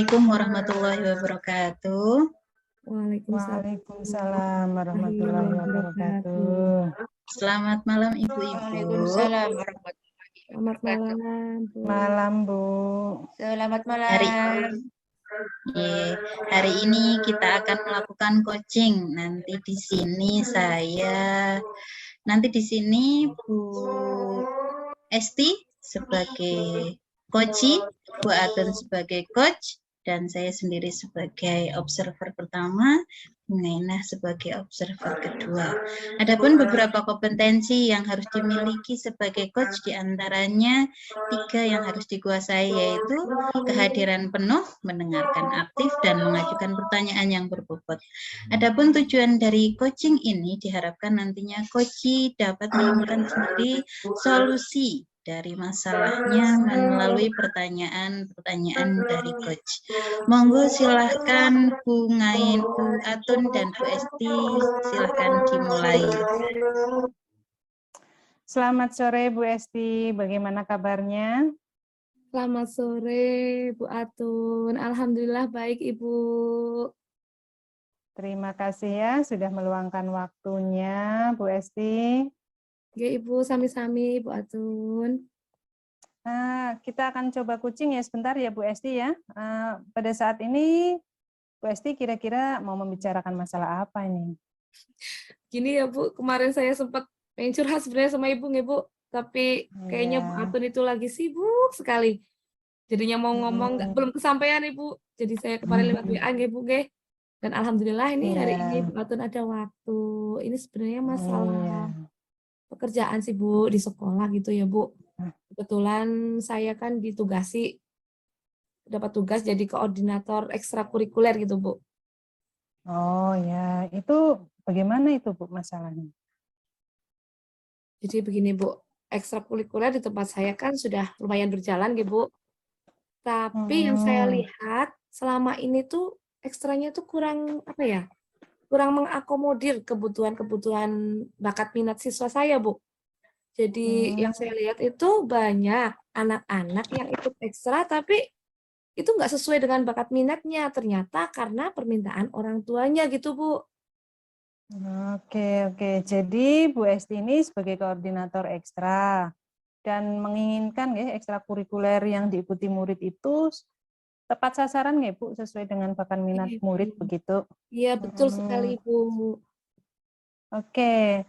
Assalamualaikum warahmatullahi wabarakatuh. Waalaikumsalam warahmatullahi wabarakatuh. Selamat malam Ibu-ibu. Waalaikumsalam warahmatullahi Selamat wabarakatuh. malam, Bu. Malam, Bu. Selamat Hari, malam. hari ini kita akan melakukan coaching. Nanti di sini Bu Esti sebagai coach, Bu Atun sebagai coach, dan saya sendiri sebagai observer pertama, Bu Nainah sebagai observer kedua. Adapun beberapa kompetensi yang harus dimiliki sebagai coach, diantaranya 3 yang harus dikuasai, yaitu kehadiran penuh, mendengarkan aktif, dan mengajukan pertanyaan yang berbobot. Adapun tujuan dari coaching ini diharapkan nantinya coach dapat menemukan sendiri solusi dari masalahnya melalui pertanyaan-pertanyaan dari coach. Monggo silahkan Bu Ngain, Bu Atun, dan Bu Esti, silahkan dimulai. Selamat sore Bu Esti, bagaimana kabarnya? Selamat sore, Bu Atun. Alhamdulillah baik, Ibu. Terima kasih ya sudah meluangkan waktunya Bu Esti. Ya, Ibu, sami-sami, Bu Atun. Nah, kita akan coba kucing ya sebentar ya Bu Esti ya. Pada saat ini Bu Esti kira-kira mau membicarakan masalah apa ini? Gini ya, Bu, kemarin saya sempat pengen curhat sebenarnya sama Ibu, nggak, Bu? Tapi kayaknya Bu Atun itu lagi sibuk sekali. Jadinya mau ngomong belum kesampaian, Ibu. Jadi saya kemarin lewat WA, nggak, Bu, nggak? Dan alhamdulillah ini hari ini Bu Atun ada waktu. Ini sebenarnya masalah pekerjaan sih, Bu, di sekolah gitu ya, Bu. Kebetulan saya kan dapat tugas jadi koordinator ekstrakurikuler gitu, Bu. Oh ya, itu bagaimana itu Bu masalahnya? Jadi begini, Bu, ekstrakurikuler di tempat saya kan sudah lumayan berjalan gitu, Bu. Tapi yang saya lihat selama ini tuh ekstranya tuh kurang apa ya? Kurang mengakomodir kebutuhan-kebutuhan bakat minat siswa saya, Bu. Jadi yang saya lihat itu banyak anak-anak yang ikut ekstra tapi itu nggak sesuai dengan bakat minatnya ternyata karena permintaan orang tuanya gitu, Bu. Oke. Jadi Bu Esti ini sebagai koordinator ekstra dan menginginkan ya ekstrakurikuler yang diikuti murid itu tepat sasaran nggak Bu sesuai dengan bakat minat murid begitu? Iya, betul sekali, Bu. Oke.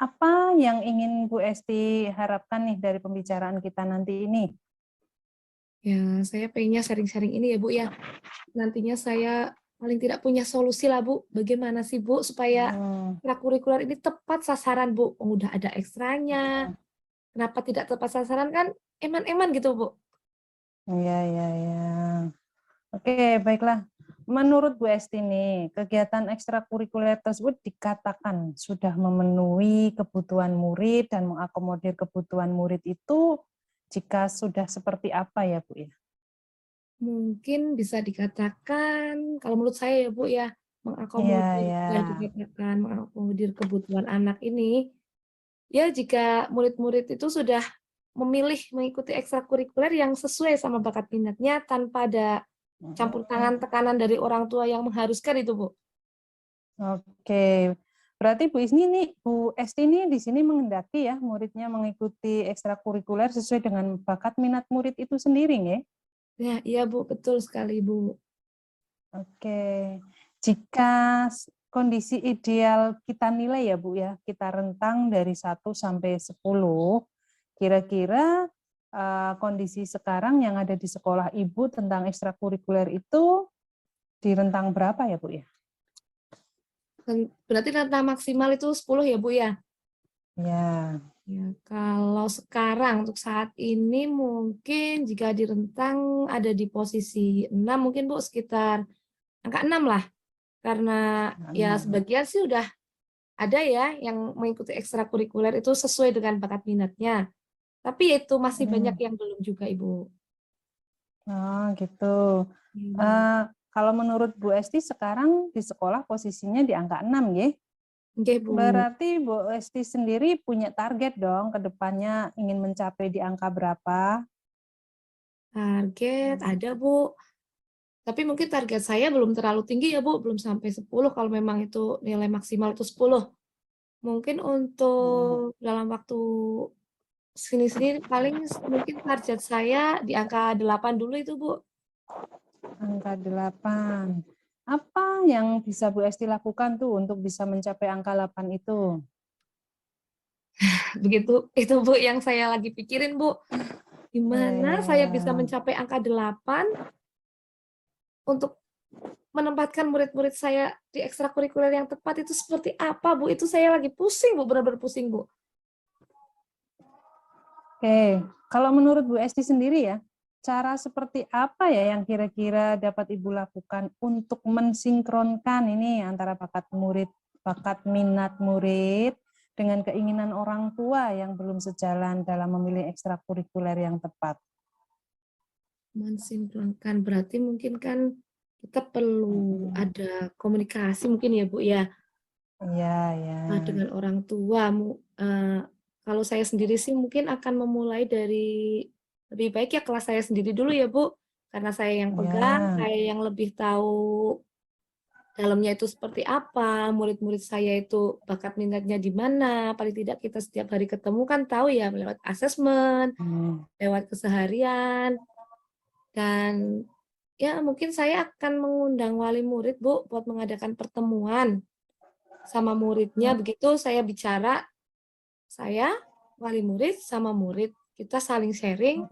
Apa yang ingin Bu Esti harapkan nih dari pembicaraan kita nanti ini? Ya, saya pengennya sharing-sharing ini ya, Bu ya. Nantinya saya paling tidak punya solusi lah, Bu. Bagaimana sih, Bu, supaya ekstrakurikuler ini tepat sasaran, Bu. Udah ada ekstranya. Kenapa tidak tepat sasaran kan eman-eman gitu, Bu. Iya. Oke, baiklah. Menurut Bu Esti nih, kegiatan ekstrakurikuler tersebut dikatakan sudah memenuhi kebutuhan murid dan mengakomodir kebutuhan murid itu jika sudah seperti apa ya Bu ya? Mungkin bisa dikatakan, kalau menurut saya ya Bu ya, mengakomodir kebutuhan anak ini, ya jika murid-murid itu sudah memilih mengikuti ekstrakurikuler yang sesuai sama bakat minatnya tanpa ada campur tangan tekanan dari orang tua yang mengharuskan itu, Bu. Oke, berarti Bu Esti ini di sini menghendaki ya muridnya mengikuti ekstrakurikuler sesuai dengan bakat minat murid itu sendiri, nggih? Ya, iya Bu, betul sekali Bu. Oke, jika kondisi ideal kita nilai ya Bu ya, kita rentang dari 1 sampai 10, kira-kira kondisi sekarang yang ada di sekolah Ibu tentang ekstrakurikuler itu di rentang berapa ya Bu ya? Berarti rentang maksimal itu 10 ya Bu ya? Ya. Ya, kalau sekarang untuk saat ini mungkin jika di rentang ada di posisi 6 mungkin Bu sekitar angka 6 lah. Karena ya sebagian sih udah ada ya yang mengikuti ekstrakurikuler itu sesuai dengan bakat minatnya. Tapi itu masih banyak yang belum juga, Ibu. Oh, gitu. Kalau menurut Bu Esti sekarang di sekolah posisinya di angka 6, ya? Oke, Bu. Berarti Bu Esti sendiri punya target dong ke depannya ingin mencapai di angka berapa? Target ada, Bu. Tapi mungkin target saya belum terlalu tinggi ya, Bu. Belum sampai 10 kalau memang itu nilai maksimal itu 10. Mungkin untuk dalam waktu sini-sini paling mungkin target saya di angka 8 dulu itu, Bu. Angka 8. Apa yang bisa Bu Esti lakukan tuh untuk bisa mencapai angka 8 itu? Begitu itu, Bu, yang saya lagi pikirin, Bu. Gimana saya bisa Ya. mencapai angka 8 untuk menempatkan murid-murid saya di ekstrakurikuler yang tepat itu seperti apa, Bu? Itu saya lagi pusing, Bu, benar-benar pusing, Bu. Oke, kalau menurut Bu Esti sendiri ya, cara seperti apa ya yang kira-kira dapat Ibu lakukan untuk mensinkronkan ini antara bakat murid, bakat minat murid dengan keinginan orang tua yang belum sejalan dalam memilih ekstrakurikuler yang tepat? Mensinkronkan berarti mungkin kan kita perlu ada komunikasi mungkin ya, Bu, ya, Iya, ya. dengan orang tua. Kalau saya sendiri sih mungkin akan memulai dari lebih baik ya kelas saya sendiri dulu ya, Bu, karena saya yang pegang, Ya. saya yang lebih tahu dalamnya itu seperti apa, murid-murid saya itu bakat minatnya di mana, paling tidak kita setiap hari ketemu kan tahu ya lewat asesmen, lewat keseharian, dan ya mungkin saya akan mengundang wali murid, Bu, buat mengadakan pertemuan sama muridnya, begitu saya bicara, saya, wali murid, sama murid, kita saling sharing,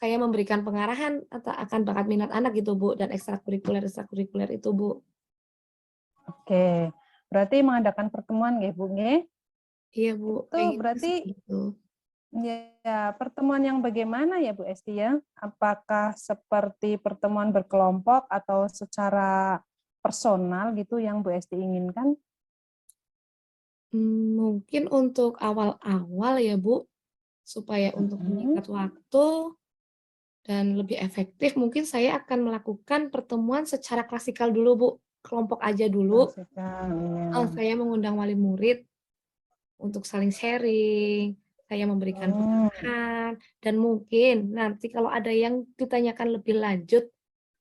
saya memberikan pengarahan akan bakat minat anak gitu, Bu, dan ekstrakurikuler itu, Bu. Oke, berarti mengadakan pertemuan nggih, Bu, nggih? Iya, Bu, Itu pengen berarti gitu. ya pertemuan yang bagaimana ya Bu Esti ya? Apakah seperti pertemuan berkelompok atau secara personal gitu yang Bu Esti inginkan? Mungkin untuk awal-awal ya, Bu, supaya untuk menyingkat waktu dan lebih efektif, mungkin saya akan melakukan pertemuan secara klasikal dulu, Bu. Kelompok aja dulu. Saya mengundang wali murid untuk saling sharing, saya memberikan pengarahan, dan mungkin nanti kalau ada yang ditanyakan lebih lanjut,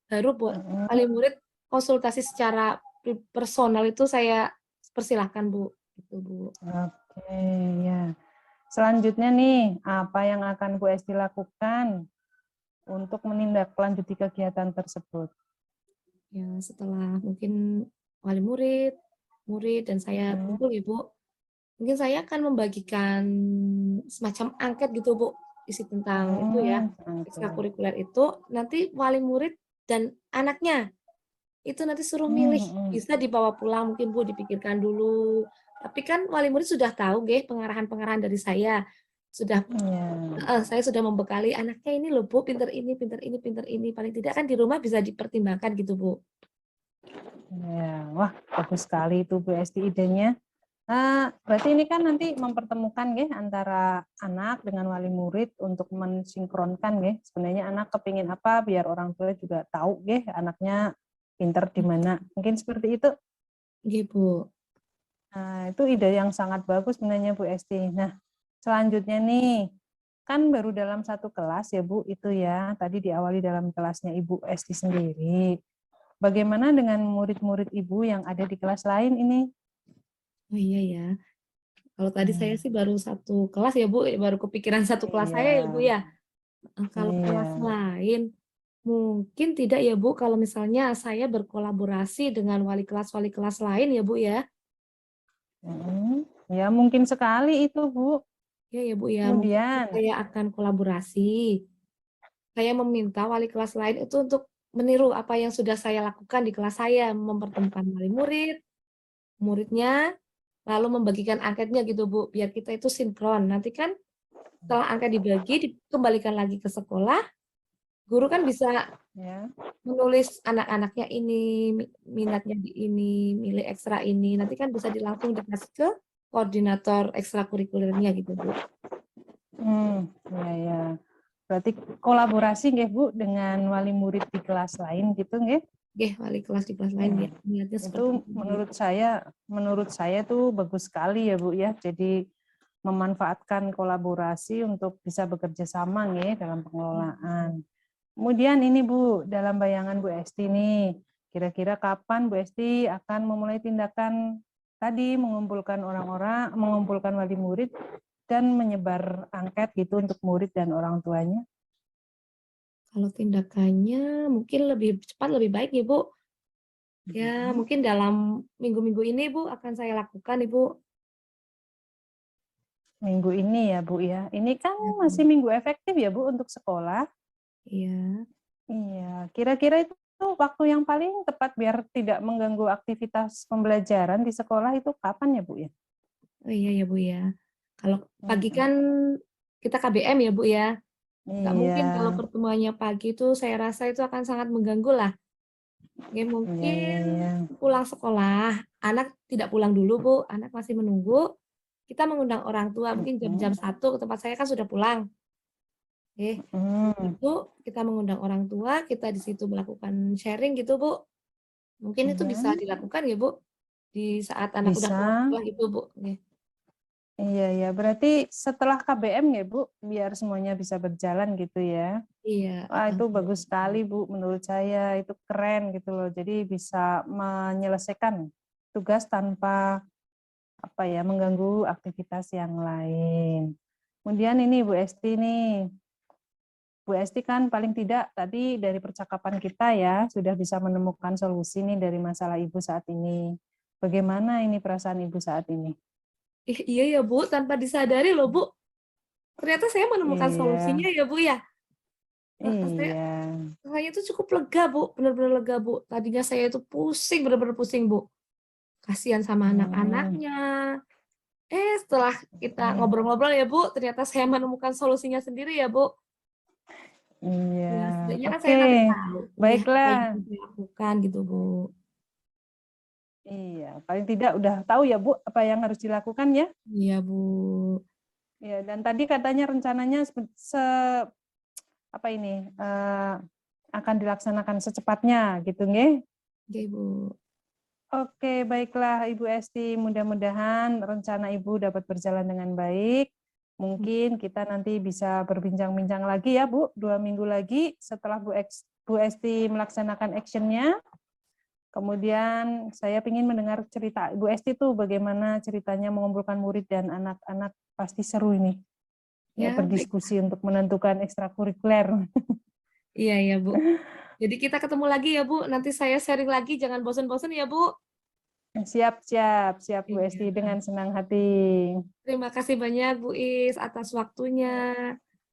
baru buat wali murid konsultasi secara personal itu saya persilahkan, Bu. Gitu, Bu. Oke, ya. Selanjutnya nih, apa yang akan Bu Esti lakukan untuk menindaklanjuti kegiatan tersebut? Ya, setelah mungkin wali murid, dan saya kumpul ya, Bu. Mungkin saya akan membagikan semacam angket gitu, Bu, isi tentang itu ya, ekstrakurikuler itu, nanti wali murid dan anaknya, itu nanti suruh milih, bisa dibawa pulang mungkin, Bu, dipikirkan dulu. Tapi kan wali murid sudah tahu nggih pengarahan-pengarahan dari saya. Sudah saya sudah membekali anaknya ini loh, Bu, pinter ini, pinter ini, pinter ini. Paling tidak kan di rumah bisa dipertimbangkan gitu, Bu. Ya, wah bagus sekali itu Bu Esti idenya. Berarti ini kan nanti mempertemukan ya antara anak dengan wali murid untuk mensinkronkan ya. Sebenarnya anak kepingin apa biar orang tua juga tahu ya anaknya pinter di mana. Mungkin seperti itu. Nggih, Bu. Nah, itu ide yang sangat bagus sebenarnya Bu Esti. Nah, selanjutnya nih, kan baru dalam satu kelas ya Bu, itu ya, tadi diawali dalam kelasnya Ibu Esti sendiri. Bagaimana dengan murid-murid Ibu yang ada di kelas lain ini? Oh iya ya. Kalau tadi saya sih baru satu kelas ya, Bu, baru kepikiran satu kelas saya ya, Bu, ya. Kalau kelas lain, mungkin tidak ya, Bu, kalau misalnya saya berkolaborasi dengan wali kelas lain ya, Bu, ya. Ya, mungkin sekali itu, Bu. Ya, Bu, ya. Mungkin Kemudian, saya akan kolaborasi. Saya meminta wali kelas lain itu untuk meniru apa yang sudah saya lakukan di kelas saya, mempertemukan wali murid, muridnya, lalu membagikan angketnya gitu, Bu, biar kita itu sinkron. Nanti kan setelah angket dibagi, dikembalikan lagi ke sekolah, guru kan bisa menulis anak-anaknya ini, minatnya di ini, milih ekstra ini, nanti kan bisa langsung dikasih ke koordinator ekstrakurikulernya gitu, Bu. ya. Berarti kolaborasi nggih Bu dengan wali murid di kelas lain gitu nggih? Nggih, wali kelas di kelas lain ya, niatnya seperti Itu itu. menurut saya tuh bagus sekali ya Bu ya. Jadi memanfaatkan kolaborasi untuk bisa bekerja sama nggih dalam pengelolaan. Kemudian ini Bu, dalam bayangan Bu Esti nih, kira-kira kapan Bu Esti akan memulai tindakan tadi mengumpulkan orang-orang, mengumpulkan wali murid dan menyebar angket gitu untuk murid dan orang tuanya? Kalau tindakannya mungkin lebih cepat lebih baik ya Bu. Ya mungkin dalam minggu-minggu ini Bu akan saya lakukan Ibu. Minggu ini ya Bu ya. Ini kan masih minggu efektif ya Bu untuk sekolah. Iya. Iya, kira-kira itu waktu yang paling tepat biar tidak mengganggu aktivitas pembelajaran di sekolah itu kapan ya Bu ya? Oh iya ya Bu ya. Kalau pagi Hmm. kan kita KBM ya Bu ya. Nggak mungkin Iya, kalau pertemuannya pagi itu saya rasa itu akan sangat mengganggu lah. Ya mungkin iya. pulang sekolah, anak tidak pulang dulu Bu, anak masih menunggu. Kita mengundang orang tua mungkin jam-jam 1 ke tempat saya kan sudah pulang. Hmm, Itu kita mengundang orang tua, kita di situ melakukan sharing gitu Bu. Mungkin itu bisa iya, dilakukan ya Bu, di saat anak udah pulang bisa. sekolah gitu Bu. Iya, ya. Berarti setelah KBM ya Bu, biar semuanya bisa berjalan gitu ya. Iya. Wah, itu bagus sekali Bu, menurut saya itu keren gitu loh. Jadi bisa menyelesaikan tugas tanpa apa ya mengganggu aktivitas yang lain. Kemudian ini Bu Esti nih. Bu Esti kan paling tidak tadi dari percakapan kita ya sudah bisa menemukan solusi nih dari masalah Ibu saat ini. Bagaimana ini perasaan Ibu saat ini? Iya ya Bu, tanpa disadari loh Bu. Ternyata saya menemukan Iya, solusinya ya Bu ya. Saya iya. saya itu cukup lega Bu, benar-benar lega Bu. Tadinya saya itu pusing, benar-benar pusing Bu. Kasihan sama Hmm, anak-anaknya. Setelah kita hmm, ngobrol-ngobrol ya Bu, ternyata saya menemukan solusinya sendiri ya Bu. iya. Ya, setidaknya kan Oke, saya nanti tahu ya apa baiklah. yang harus saya lakukan gitu Bu. Iya, paling tidak udah tahu ya Bu apa yang harus dilakukan ya. Iya Bu. Ya, dan tadi katanya rencananya apa ini akan dilaksanakan secepatnya gitu nggih. Oke Bu. Oke, baiklah Ibu Esti, mudah-mudahan rencana Ibu dapat berjalan dengan baik. Mungkin kita nanti bisa berbincang-bincang lagi ya Bu, 2 minggu lagi setelah Bu Esti melaksanakan actionnya. Kemudian saya ingin mendengar cerita Ibu Esti tuh bagaimana ceritanya mengumpulkan murid dan anak-anak, pasti seru ini. Ya, Ya, baik. berdiskusi untuk menentukan ekstrakurikuler. Iya ya Bu. Jadi kita ketemu lagi ya Bu. Nanti saya sharing lagi, jangan bosan-bosan ya Bu. Siap, siap, siap Bu Iya. Esti dengan senang hati. Terima kasih banyak Bu Is atas waktunya.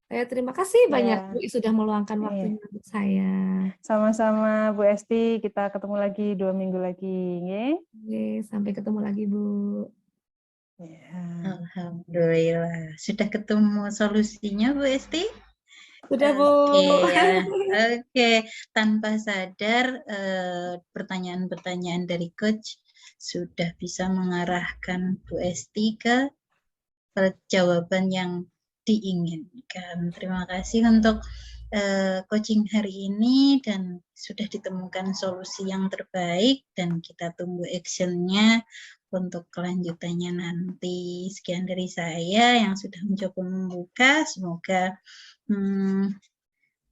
Saya terima kasih banyak Ya, Bu Is sudah meluangkan iya. waktunya untuk saya. Sama-sama Bu Esti, kita ketemu lagi 2 minggu lagi, nggih? Oke, sampai ketemu lagi Bu. Ya. Alhamdulillah. Sudah ketemu solusinya Bu Esti? Sudah Bu. Oke ya. Oke, tanpa sadar pertanyaan-pertanyaan dari coach sudah bisa mengarahkan Bu Esti ke jawaban yang diinginkan. Terima kasih untuk coaching hari ini dan sudah ditemukan solusi yang terbaik dan kita tunggu actionnya untuk kelanjutannya nanti. Sekian dari saya yang sudah mencoba membuka. Semoga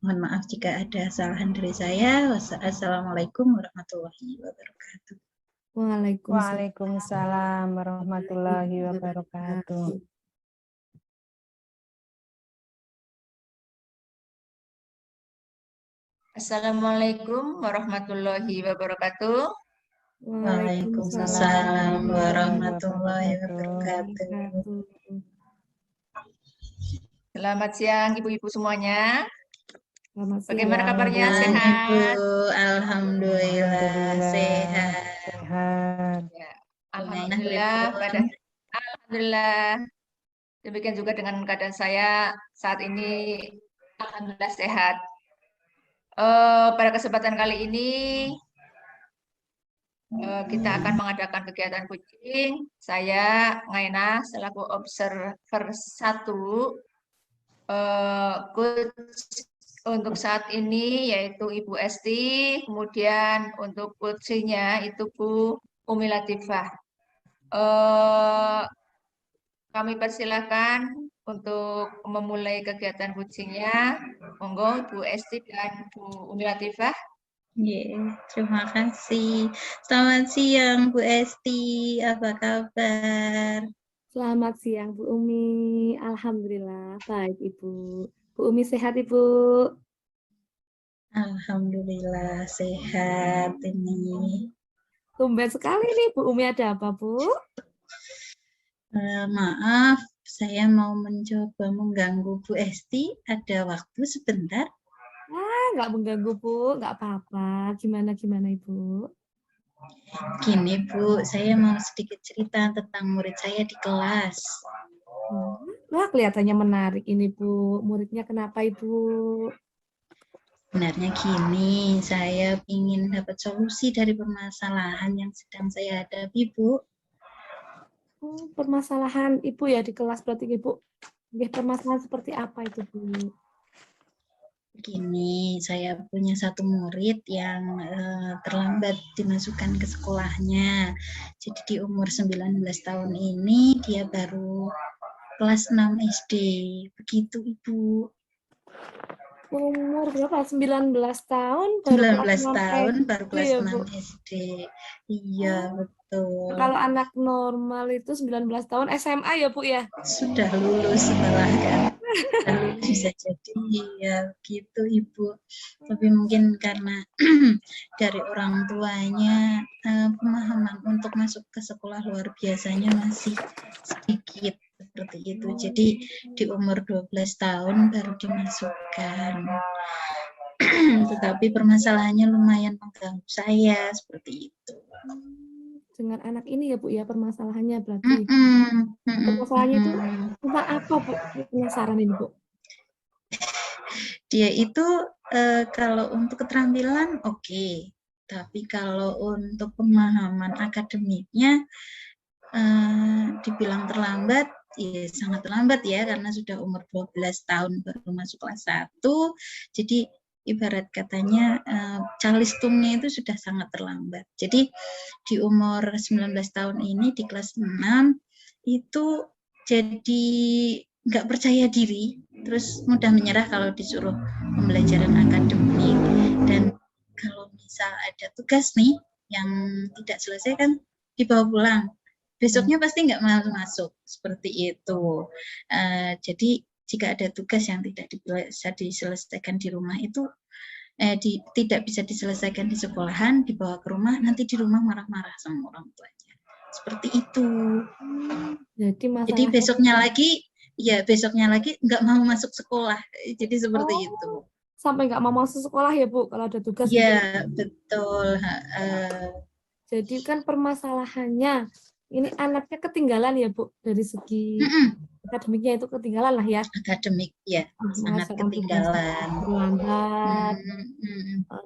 mohon maaf jika ada kesalahan dari saya. Wassalamualaikum warahmatullahi wabarakatuh. Waalaikumsalam warahmatullahi wabarakatuh. Assalamualaikum warahmatullahi wabarakatuh. Waalaikumsalam warahmatullahi wabarakatuh. Selamat siang Ibu-ibu semuanya. Selamat siang. Bagaimana kabarnya? Siang, Sehat? Ibu, alhamdulillah sehat. Sehat. Ya, alhamdulillah. Demikian juga dengan keadaan saya saat ini, alhamdulillah sehat. Pada kesempatan kali ini kita akan mengadakan kegiatan coaching. Saya Ngaina selaku observer 1 coach untuk saat ini yaitu Ibu Esti, kemudian untuk coachingnya itu Bu Umi Latifah. Kami persilakan untuk memulai kegiatan coachingnya. Monggo Bu Esti dan Bu Umi Latifah. Terima kasih. Selamat siang Bu Esti, apa kabar? Selamat siang Bu Umi. Alhamdulillah baik Ibu. Bu Umi sehat Ibu? Alhamdulillah sehat ini. Tumben sekali nih Bu Umi, ada apa Bu? Maaf, saya mau mencoba mengganggu Bu Esti. Ada waktu sebentar? Nggak mengganggu Bu, nggak apa-apa. Gimana Ibu? Gini Bu, saya mau sedikit cerita tentang murid saya di kelas. Wah, kelihatannya menarik ini Bu. Muridnya kenapa Ibu? Sebenarnya gini, saya ingin dapat solusi dari permasalahan yang sedang saya hadapi, Bu. Permasalahan Ibu ya di kelas berarti Ibu. Permasalahan seperti apa itu Bu? Begini, saya punya satu murid yang terlambat dimasukkan ke sekolahnya. Jadi di umur 19 tahun ini dia baru kelas 6 SD. Begitu, Ibu. Umur berapa? 19 tahun 19 tahun baru kelas ya, 6 SD. Iya, betul. Kalau anak normal itu 19 tahun SMA ya Bu ya? Sudah lulus sekolah kan. Lalu bisa jadi ya gitu Ibu. Tapi mungkin karena dari orang tuanya pemahaman untuk masuk ke sekolah luar biasanya masih sedikit seperti itu. Jadi di umur 12 tahun baru dimasukkan. Tetapi permasalahannya lumayan mengganggu saya seperti itu. Dengan anak ini ya Bu ya permasalahannya berarti. Permasalahannya itu tentang apa Bu? Penasaran ini Bu. Dia itu kalau untuk keterampilan oke. Tapi kalau untuk pemahaman akademiknya dibilang terlambat, ya sangat terlambat ya karena sudah umur 12 tahun baru masuk kelas 1. Jadi ibarat katanya calistumnya itu sudah sangat terlambat. Jadi di umur 19 tahun ini di kelas 6 itu jadi nggak percaya diri, terus mudah menyerah kalau disuruh pembelajaran akademik. Dan kalau misal ada tugas nih yang tidak selesai kan dibawa pulang. Besoknya pasti nggak mau masuk, seperti itu. Jadi jika ada tugas yang tidak bisa diselesaikan di rumah itu tidak bisa diselesaikan di sekolahan, dibawa ke rumah, nanti di rumah marah-marah sama orang tuanya. Seperti itu. Jadi besoknya lagi nggak mau masuk sekolah. Jadi seperti itu. Sampai nggak mau masuk sekolah ya Bu kalau ada tugas. Iya, betul. Jadi kan permasalahannya ini anaknya ketinggalan ya Bu dari segi akademiknya itu ketinggalan lah ya. Akademik ya, sangat ketinggalan. Terlambat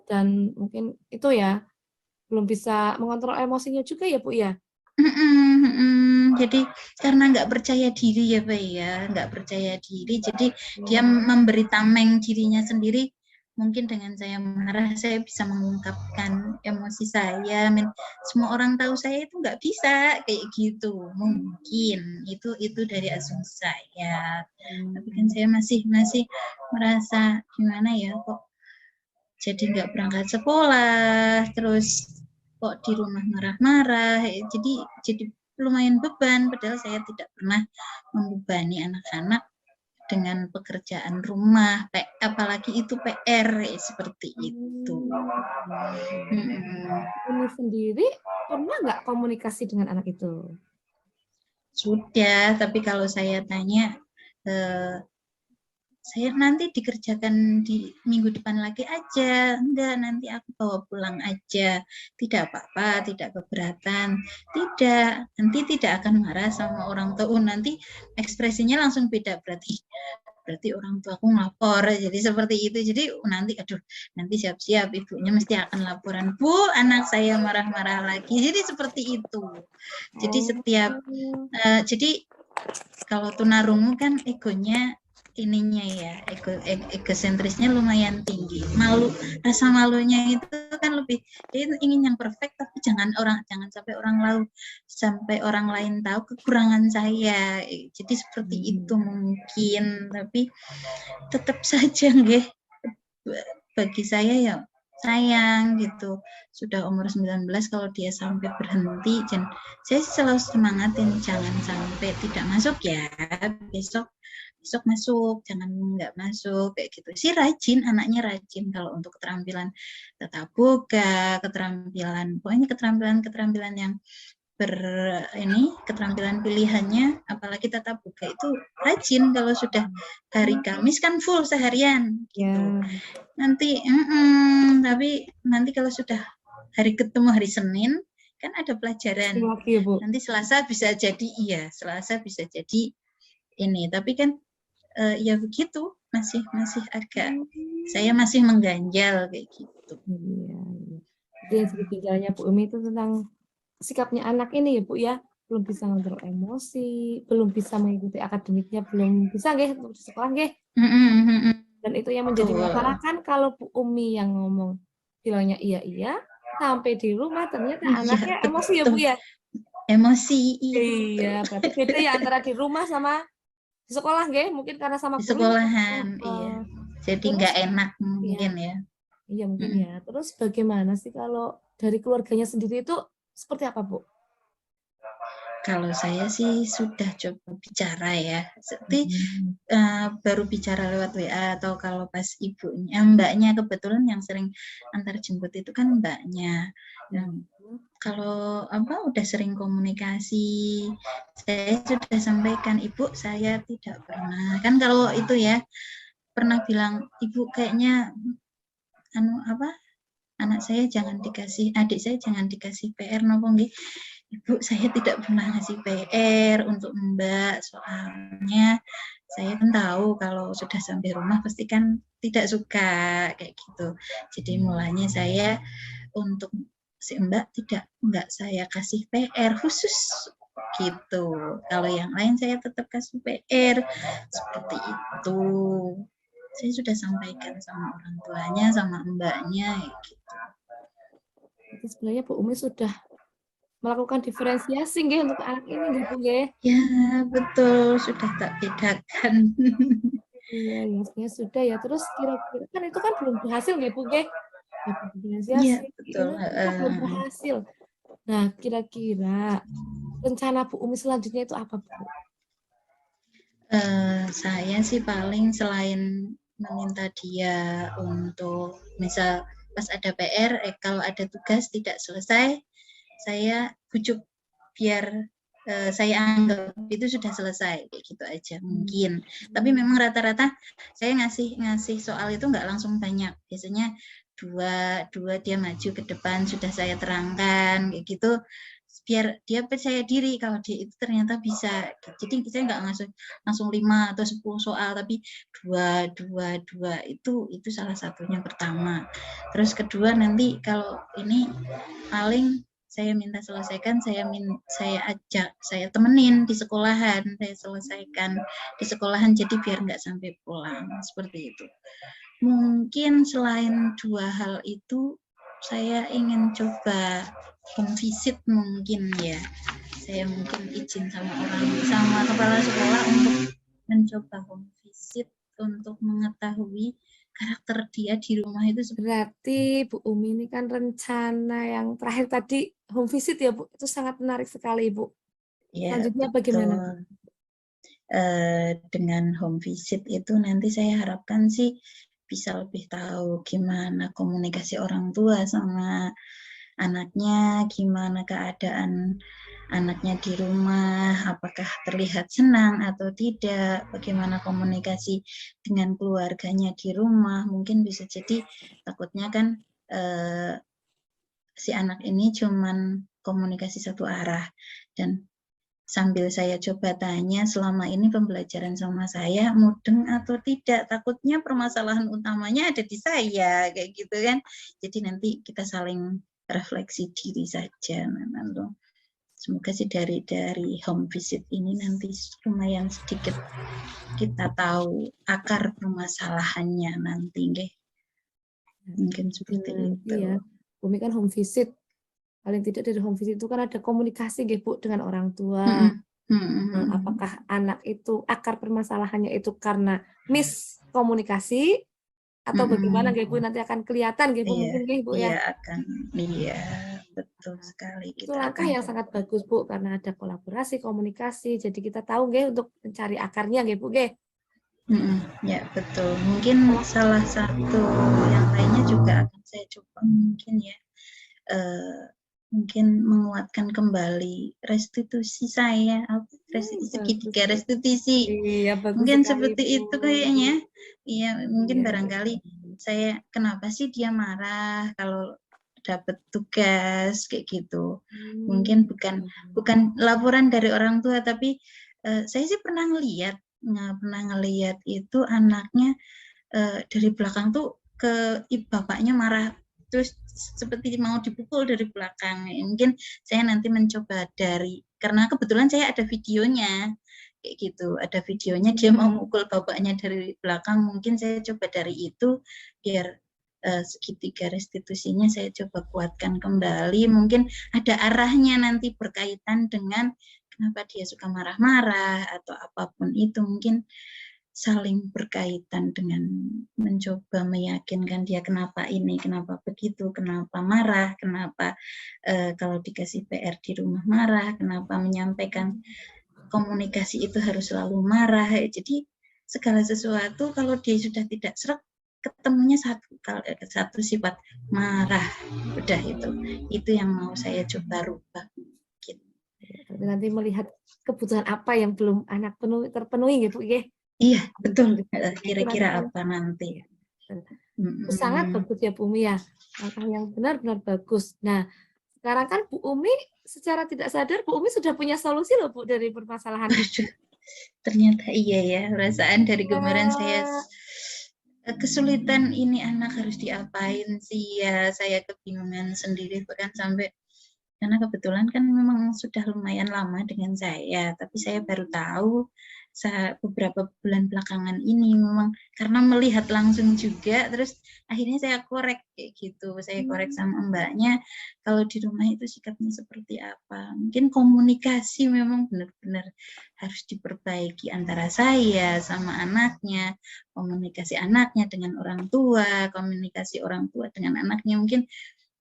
dan mungkin itu ya belum bisa mengontrol emosinya juga ya Bu ya. Jadi karena nggak percaya diri ya Pak ya, nggak percaya diri, jadi dia memberi tameng dirinya sendiri. Mungkin dengan saya marah, saya bisa mengungkapkan emosi saya. Semua orang tahu saya itu nggak bisa kayak gitu. Mungkin itu dari asumsi saya. Tapi kan saya masih merasa gimana ya kok jadi nggak berangkat sekolah, terus kok di rumah marah-marah. Jadi lumayan beban. Padahal saya tidak pernah membebani anak-anak dengan pekerjaan rumah, apalagi itu PR seperti itu. Ini sendiri pernah nggak komunikasi dengan anak itu? Sudah, tapi kalau saya tanya, saya nanti dikerjakan di minggu depan lagi aja. Enggak, nanti aku bawa pulang aja. Tidak apa-apa, tidak keberatan. Tidak, nanti tidak akan marah sama orang tua. Nanti ekspresinya langsung beda, berarti orang tuaku ngelapor. Jadi seperti itu. Jadi nanti siap-siap ibunya mesti akan laporan. Bu, anak saya marah-marah lagi. Jadi seperti itu. Jadi jadi kalau tunarungu kan egonya egosentrisnya lumayan tinggi. Rasa malunya itu kan lebih, dia ingin yang perfect, tapi jangan sampai orang lain tahu kekurangan saya. Jadi seperti itu mungkin, tapi tetap saja nggih bagi saya ya sayang gitu. Sudah umur 19 kalau dia sampai berhenti, dan saya selalu semangatin jangan sampai tidak masuk ya, besok masuk, jangan nggak masuk kayak gitu. Si rajin, anaknya rajin kalau untuk keterampilan tatap muka, keterampilan pokoknya keterampilan yang keterampilan pilihannya, apalagi tatap muka itu rajin. Kalau sudah hari Kamis kan full seharian gitu. Ya. Tapi nanti kalau sudah hari ketemu hari Senin kan ada pelajaran. Lagi ya, Bu. Nanti Selasa bisa jadi ini. Tapi kan ya begitu, masih agak saya masih mengganjal kayak gitu. Iya. Jadi yang jadi ganjalnya Bu Umi itu tentang sikapnya anak ini ya Bu ya, belum bisa ngontrol emosi, belum bisa mengikuti akademiknya, belum bisa nggih untuk di sekolah nggih. Dan itu yang menjadi masalah kan kalau Bu Umi yang ngomong bilangnya iya sampai di rumah ternyata anaknya emosi ya Bu ya. Emosi, Iya, berarti beda ya antara di rumah sama di sekolah nggih, mungkin karena sama di guru. sekolahan, iya. Jadi nggak enak mungkin ya. Iya mungkin ya. Terus bagaimana sih kalau dari keluarganya sendiri itu seperti apa Bu? Kalau saya sih sudah coba bicara ya, baru bicara lewat WA, atau kalau pas ibunya, mbaknya kebetulan yang sering antar jemput itu kan mbaknya. Kalau udah sering komunikasi, saya sudah sampaikan, Ibu saya tidak pernah, kan kalau itu ya pernah bilang, Ibu kayaknya adik saya jangan dikasih PR nopo nggih. Ibu, saya tidak pernah ngasih PR untuk Mbak, soalnya saya kan tahu kalau sudah sampai rumah pasti kan tidak suka kayak gitu. Jadi mulanya saya untuk si Mbak enggak saya kasih PR khusus gitu. Kalau yang lain saya tetap kasih PR seperti itu. Saya sudah sampaikan sama orang tuanya, sama mbaknya gitu. Jadi sebenarnya Bu Umi sudah melakukan diferensiasi nggih untuk anak ini nggih Bu nggih? Ya, betul, sudah tak bedakan. Iya, ya sebenarnya sudah ya. Terus kira-kira kan itu kan belum berhasil nggih Bu nggih? Diferensiasi Iya, betul. itu belum berhasil. Nah, kira-kira rencana Bu Umi selanjutnya itu apa Bu? Saya sih paling selain meminta dia untuk misal pas ada PR, kalau ada tugas tidak selesai, saya bujuk biar saya anggap itu sudah selesai, kayak gitu aja mungkin. Tapi memang rata-rata saya ngasih soal itu nggak langsung banyak, biasanya dua dia maju ke depan sudah saya terangkan kayak gitu, biar dia percaya diri kalau dia itu ternyata bisa. Jadi saya nggak langsung 5 atau 10 soal, tapi dua itu salah satunya pertama. Terus kedua nanti kalau ini paling saya minta selesaikan, saya ajak, saya temenin di sekolahan, saya selesaikan di sekolahan, jadi biar nggak sampai pulang, seperti itu. Mungkin selain dua hal itu, saya ingin coba home visit mungkin ya. Saya mungkin izin sama kepala sekolah untuk mencoba home visit untuk mengetahui karakter dia di rumah itu. Berarti Bu Umi ini kan rencana yang terakhir tadi home visit ya Bu, itu sangat menarik sekali Bu. Ya, selanjutnya bagaimana? Dengan home visit itu nanti saya harapkan sih bisa lebih tahu gimana komunikasi orang tua sama anaknya, gimana keadaan anaknya di rumah, apakah terlihat senang atau tidak, bagaimana komunikasi dengan keluarganya di rumah. Mungkin bisa jadi takutnya kan si anak ini cuman komunikasi satu arah, dan sambil saya coba tanya selama ini pembelajaran sama saya mudeng atau tidak, takutnya permasalahan utamanya ada di saya kayak gitu kan. Jadi nanti kita saling refleksi diri saja. Nah, semoga sih dari home visit ini nanti lumayan sedikit kita tahu akar permasalahannya nanti deh. Mungkin seperti itu. Ya, Umi kan home visit. Paling tidak dari home visit itu kan ada komunikasi nggih Bu dengan orang tua. Apakah anak itu akar permasalahannya itu karena miskomunikasi atau bagaimana nggih Bu, nanti akan kelihatan nggih Bu, Iya, mungkin nggih Bu iya ya. iya, betul sekali. Itu Kita langkah akan yang sangat bagus Bu, karena ada kolaborasi, komunikasi, jadi kita tahu nggih untuk mencari akarnya nggih Bu nggih. ya betul. Mungkin salah satu yang lainnya juga akan saya coba mungkin ya, mungkin menguatkan kembali restitusi saya, segitiga restitusi. Iya, bagus Mungkin sekali, seperti Bu. itu kayaknya. Iya, mungkin Iya. barangkali saya kenapa sih dia marah kalau dapat tugas kayak gitu. Mungkin bukan laporan dari orang tua, tapi saya sih pernah ngelihat itu anaknya dari belakang tuh ke bapaknya marah, terus seperti mau dipukul dari belakang. Mungkin saya nanti mencoba karena kebetulan saya ada videonya kayak gitu, ada videonya dia mau mukul bapaknya dari belakang. Mungkin saya coba dari itu biar segitiga restitusinya saya coba kuatkan kembali. Mungkin ada arahnya nanti berkaitan dengan kenapa dia suka marah-marah atau apapun itu, mungkin saling berkaitan dengan mencoba meyakinkan dia kenapa ini, kenapa begitu, kenapa marah, kenapa kalau dikasih PR di rumah marah, kenapa menyampaikan komunikasi itu harus selalu marah. Jadi segala sesuatu kalau dia sudah tidak serak, ketemunya satu sifat marah, udah itu yang mau saya coba rubah. Gitu. Nanti melihat kebutuhan apa yang belum anak terpenuhi gitu ya. Iya, betul. Kira-kira apa nanti? Sangat bagus ya Bu Umi ya. Langkah yang benar-benar bagus. Nah, sekarang kan Bu Umi secara tidak sadar Bu Umi sudah punya solusi loh Bu dari permasalahan itu. Ternyata iya ya, perasaan dari kemarin saya kesulitan ini anak harus diapain sih ya, saya kebingungan sendiri bahkan sampai karena kebetulan kan memang sudah lumayan lama dengan saya, tapi saya baru tahu beberapa bulan belakangan ini memang karena melihat langsung juga, terus akhirnya saya korek kayak gitu, saya korek sama mbaknya kalau di rumah itu sikapnya seperti apa. Mungkin komunikasi memang benar-benar harus diperbaiki antara saya sama anaknya, komunikasi anaknya dengan orang tua, komunikasi orang tua dengan anaknya mungkin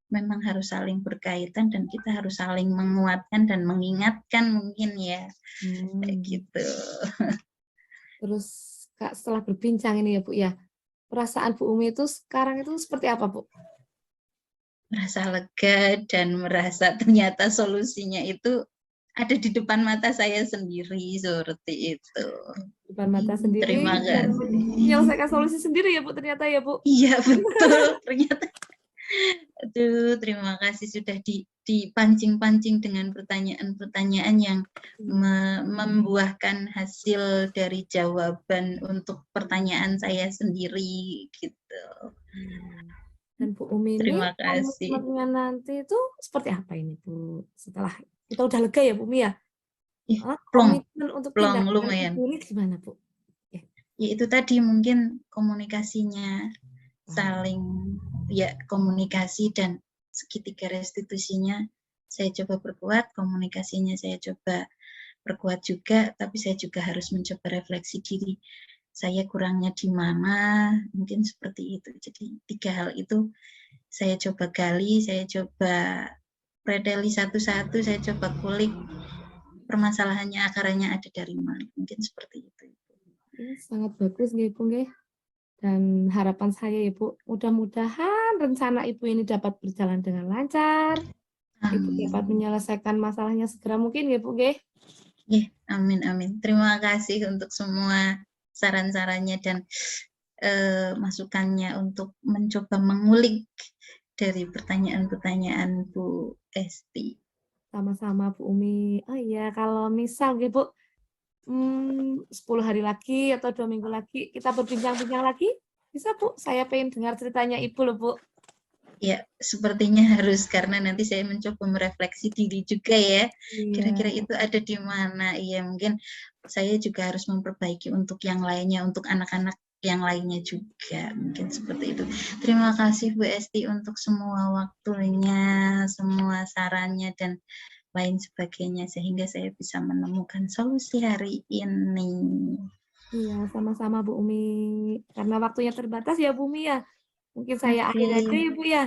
memang harus saling berkaitan dan kita harus saling menguatkan dan mengingatkan mungkin ya kayak gitu. Terus Kak, setelah berbincang ini ya Bu ya, perasaan Bu Umi itu sekarang itu seperti apa Bu? Merasa lega dan merasa ternyata solusinya itu ada di depan mata saya sendiri seperti itu. Depan mata sendiri. Terima kasih. Menyelesaikan solusi sendiri ya Bu ternyata ya Bu. Iya betul ternyata. Aduh, terima kasih sudah dipancing-pancing dengan pertanyaan-pertanyaan yang membuahkan hasil dari jawaban untuk pertanyaan saya sendiri gitu. Dan Bu Umi ini Terima kasih. komitmennya nanti itu seperti apa ini Bu? Setelah kita udah lega ya Bu Umi ya? Komitmen untuk tindakan lumayan. ini gimana Bu? Ya itu tadi mungkin komunikasinya saling komunikasi dan segitiga restitusinya saya coba perkuat, komunikasinya saya coba perkuat juga, tapi saya juga harus mencoba refleksi diri saya kurangnya di mana, mungkin seperti itu. Jadi 3 hal itu saya coba gali, saya coba preteli satu-satu, saya coba kulik permasalahannya, akarnya ada dari mana, mungkin seperti itu. Sangat bagus nih Bu nggih. Dan harapan saya ya Bu, mudah-mudahan rencana Ibu ini dapat berjalan dengan lancar. Ibu dapat menyelesaikan masalahnya segera mungkin ya Bu nggih. Amin amin. Terima kasih untuk semua saran-sarannya dan masukannya untuk mencoba mengulik dari pertanyaan-pertanyaan Bu Esti. Sama-sama Bu Umi. Oh iya, kalau misal gitu Bu, 10 hari lagi atau 2 minggu lagi kita berbincang-bincang lagi, bisa Bu? Saya pengen dengar ceritanya Ibu loh Bu. Ya, sepertinya harus karena nanti saya mencoba merefleksi diri juga ya. Kira-kira itu ada di mana? Iya, mungkin saya juga harus memperbaiki untuk yang lainnya, untuk anak-anak yang lainnya juga. Mungkin seperti itu. Terima kasih Bu Esti untuk semua waktunya, semua sarannya dan lain sebagainya sehingga saya bisa menemukan solusi hari ini. Iya, sama-sama Bu Umi. Karena waktunya terbatas ya Bu Umi ya. Mungkin saya Oke, akhir aja ya Bu ya.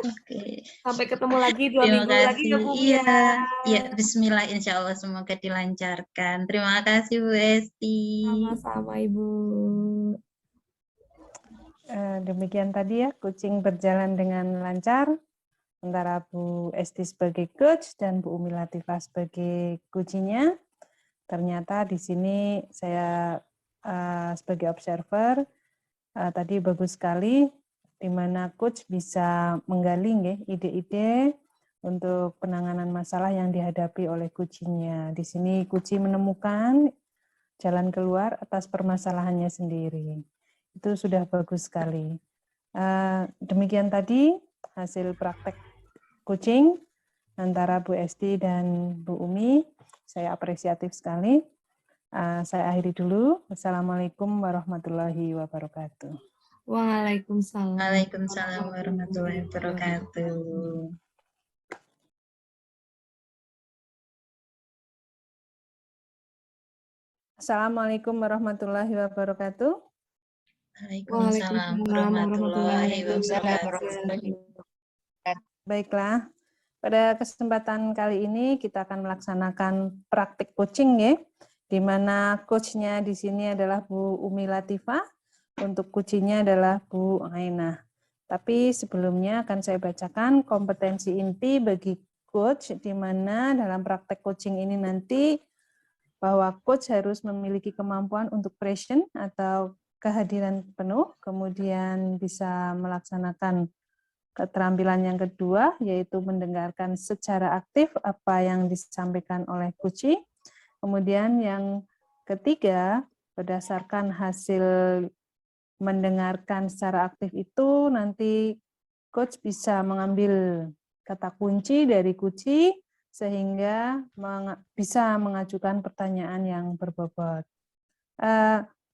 oke. Sampai ketemu lagi 2 Terima minggu lagi kasih. ya Bu Umi Iya, ya. ya Bismillah, insya Allah semoga dilancarkan. Terima kasih Bu Esti. Sama-sama Ibu. Demikian tadi ya, kucing berjalan dengan lancar antara Bu Esti sebagai coach dan Bu Umi Latifah sebagai kucinya. Ternyata di sini saya sebagai observer tadi bagus sekali, di mana coach bisa menggali ide-ide untuk penanganan masalah yang dihadapi oleh kucingnya. Di sini kuci menemukan jalan keluar atas permasalahannya sendiri. Itu sudah bagus sekali. Demikian tadi hasil praktek kucing antara Bu Esti dan Bu Umi. Saya apresiatif sekali. Saya akhiri dulu. Wassalamualaikum warahmatullahi wabarakatuh. Waalaikumsalam. Waalaikumsalam warahmatullahi wabarakatuh. Assalamualaikum warahmatullahi wabarakatuh. Waalaikumsalam warahmatullahi wabarakatuh. Baiklah, pada kesempatan kali ini kita akan melaksanakan praktik coaching ya, di mana coachnya di sini adalah Bu Umi Latifah, untuk kucinya adalah Bu Ainah. Tapi sebelumnya akan saya bacakan kompetensi inti bagi coach, di mana dalam praktek coaching ini nanti bahwa coach harus memiliki kemampuan untuk present atau kehadiran penuh, kemudian bisa melaksanakan keterampilan yang kedua, yaitu mendengarkan secara aktif apa yang disampaikan oleh kuci. Kemudian yang ketiga, berdasarkan hasil mendengarkan secara aktif itu, nanti coach bisa mengambil kata kunci dari kuci, sehingga bisa mengajukan pertanyaan yang berbobot.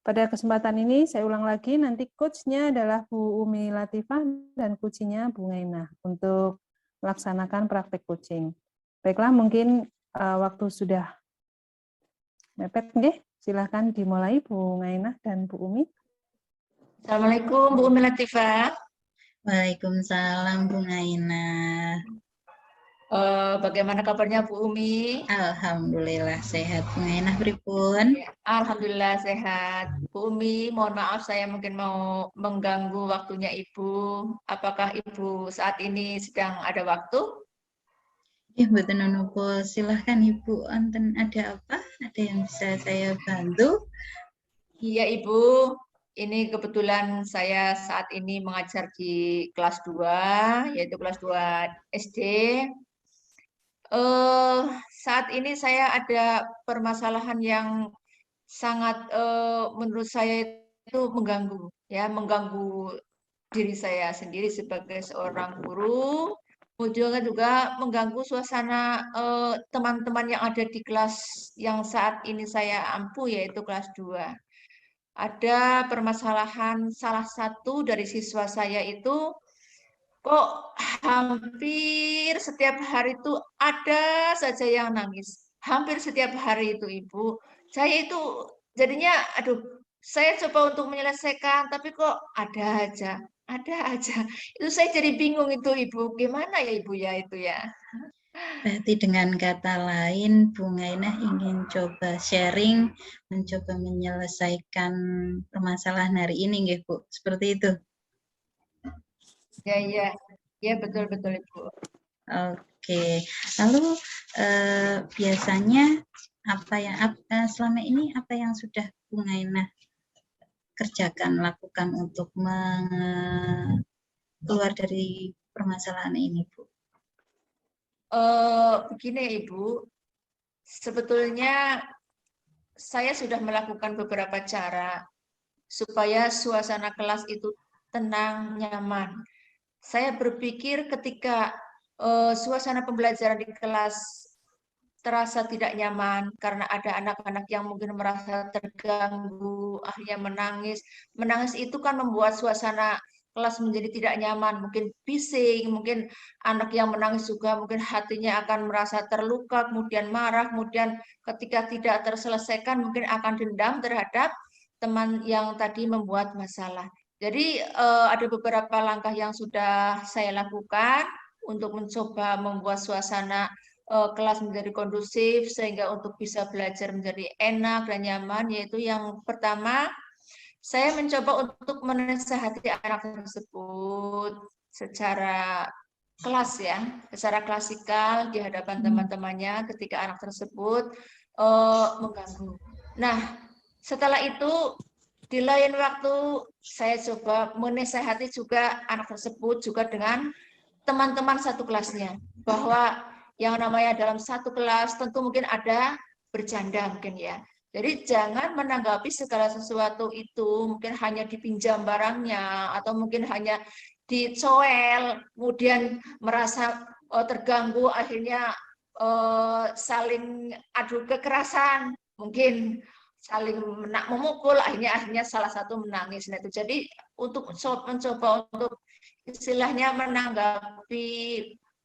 Pada kesempatan ini saya ulang lagi, nanti coach-nya adalah Bu Umi Latifah dan kucinya Bu Ngainah untuk melaksanakan praktek coaching. Baiklah, mungkin waktu sudah mepet, nggih. Silahkan dimulai Bu Ngainah dan Bu Umi. Assalamualaikum Bu Umi Latifah. Waalaikumsalam Bu Ngainah. Bagaimana kabarnya Bu Umi? Alhamdulillah sehat. Bu Ngainah pripun? Alhamdulillah sehat. Bu Umi, mohon maaf saya mungkin mau mengganggu waktunya Ibu. Apakah Ibu saat ini sedang ada waktu? Ya, mboten napa. Silahkan Ibu, wonten ada apa? Ada yang bisa saya bantu? Iya Ibu, ini kebetulan saya saat ini mengajar di kelas 2, yaitu kelas 2 SD. Saat ini saya ada permasalahan yang sangat menurut saya itu mengganggu, ya, mengganggu diri saya sendiri sebagai seorang guru. Kemudian juga mengganggu suasana teman-teman yang ada di kelas yang saat ini saya ampu, yaitu kelas 2. Ada permasalahan salah satu dari siswa saya itu kok hampir setiap hari itu ada saja yang nangis. Hampir setiap hari itu Ibu. Saya itu jadinya aduh, saya coba untuk menyelesaikan tapi kok ada aja, ada aja. Itu saya jadi bingung itu Ibu. Gimana ya Ibu ya itu ya? Berarti dengan kata lain, Bu Ngainah ingin coba sharing, mencoba menyelesaikan permasalahan hari ini, nggih Bu? Seperti itu. Ya, ya. Ya, betul-betul Ibu. Oke. Lalu biasanya apa yang selama ini apa yang sudah Bu Ngainah kerjakan, lakukan untuk keluar dari permasalahan ini, Bu? Begini Ibu, sebetulnya saya sudah melakukan beberapa cara supaya suasana kelas itu tenang, nyaman. Saya berpikir ketika suasana pembelajaran di kelas terasa tidak nyaman karena ada anak-anak yang mungkin merasa terganggu, akhirnya menangis. Menangis itu kan membuat suasana kelas menjadi tidak nyaman, mungkin bising, mungkin anak yang menangis juga mungkin hatinya akan merasa terluka, kemudian marah, kemudian ketika tidak terselesaikan mungkin akan dendam terhadap teman yang tadi membuat masalah. Jadi ada beberapa langkah yang sudah saya lakukan untuk mencoba membuat suasana kelas menjadi kondusif sehingga untuk bisa belajar menjadi enak dan nyaman, yaitu yang pertama, saya mencoba untuk menasihati anak tersebut secara kelas ya, secara klasikal di hadapan teman-temannya ketika anak tersebut mengganggu. Nah, setelah itu di lain waktu saya coba menasihati juga anak tersebut juga dengan teman-teman satu kelasnya, bahwa yang namanya dalam satu kelas tentu mungkin ada bercanda mungkin ya. Jadi jangan menanggapi segala sesuatu itu mungkin hanya dipinjam barangnya atau mungkin hanya dicoel, kemudian merasa terganggu, akhirnya saling adu kekerasan, mungkin saling memukul, akhirnya salah satu menangis. Nah, itu jadi untuk mencoba untuk istilahnya menanggapi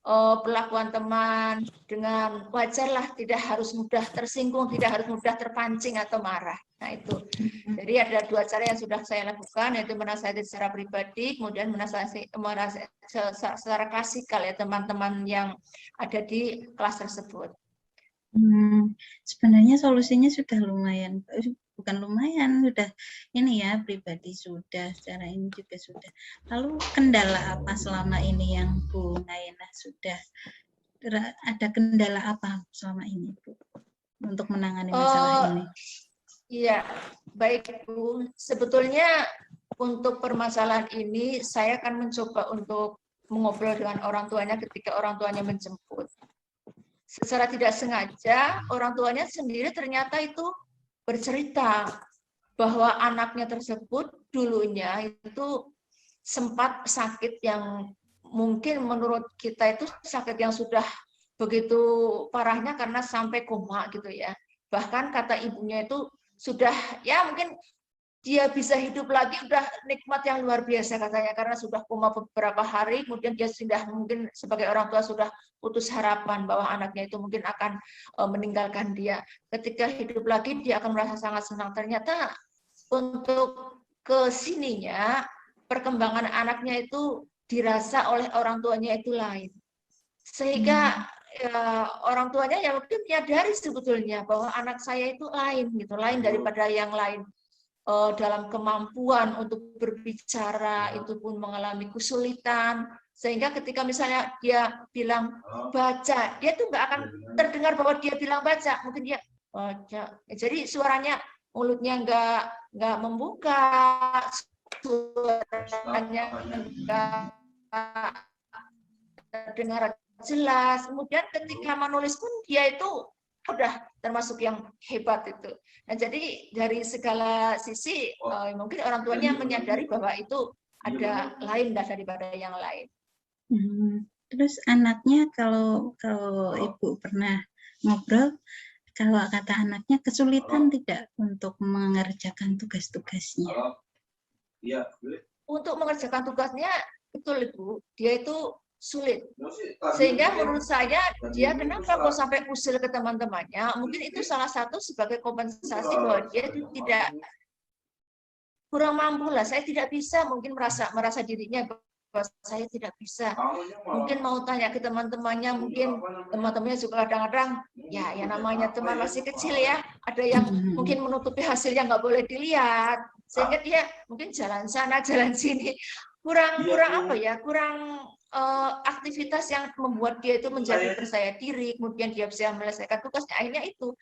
perlakuan teman dengan wajarlah, tidak harus mudah tersinggung, tidak harus mudah terpancing atau marah. Nah itu, jadi ada dua cara yang sudah saya lakukan, yaitu menasihati secara pribadi, kemudian menasihati secara klasikal ya teman-teman yang ada di kelas tersebut. Sebenarnya solusinya sudah lumayan, bukan lumayan, sudah ini ya, pribadi sudah, secara ini juga sudah. Lalu kendala apa selama ini yang Bu Nainah sudah, ada kendala apa selama ini Bu untuk menangani masalah ini? Iya, baik Bu. Sebetulnya untuk permasalahan ini saya akan mencoba untuk mengobrol dengan orang tuanya ketika orang tuanya menjemput. Secara tidak sengaja orang tuanya sendiri ternyata itu bercerita bahwa anaknya tersebut dulunya itu sempat sakit yang mungkin menurut kita itu sakit yang sudah begitu parahnya karena sampai koma gitu ya. Bahkan kata ibunya itu sudah ya mungkin dia bisa hidup lagi udah nikmat yang luar biasa katanya, karena sudah koma beberapa hari, kemudian dia sudah mungkin sebagai orang tua sudah putus harapan bahwa anaknya itu mungkin akan meninggalkan dia. Ketika hidup lagi dia akan merasa sangat senang. Ternyata untuk kesininya perkembangan anaknya itu dirasa oleh orang tuanya itu lain, sehingga orang tuanya ya mungkin menyadari sebetulnya bahwa anak saya itu lain gitu, lain daripada yang lain. Dalam kemampuan untuk berbicara itu pun mengalami kesulitan, sehingga ketika misalnya dia bilang baca, dia tuh nggak akan terdengar bahwa dia bilang baca, mungkin dia baca, jadi suaranya mulutnya nggak membuka, suaranya nggak terdengar jelas. Kemudian ketika menulis pun dia itu udah termasuk yang hebat itu. Nah, jadi dari segala sisi mungkin orang tuanya menyadari bahwa itu ada lain daripada yang lain. Terus anaknya kalau Ibu pernah ngobrol, kalau kata anaknya kesulitan tidak untuk mengerjakan tugas-tugasnya? Untuk mengerjakan tugasnya betul Ibu, dia itu sulit. Sehingga menurut saya dia kenapa kok sampai usil ke teman-temannya, mungkin itu salah satu sebagai kompensasi bahwa dia itu tidak kurang mampu lah, saya tidak bisa, mungkin merasa dirinya bahwa saya tidak bisa. Mungkin mau tanya ke teman-temannya, mungkin teman-temannya juga kadang-kadang ya yang namanya teman masih kecil ya, ada yang mungkin menutupi hasilnya nggak boleh dilihat, sehingga dia mungkin jalan sana jalan sini, kurang apa ya, kurang aktivitas yang membuat dia itu menjadi percaya diri, kemudian dia bisa menyelesaikan tugasnya. Akhirnya itu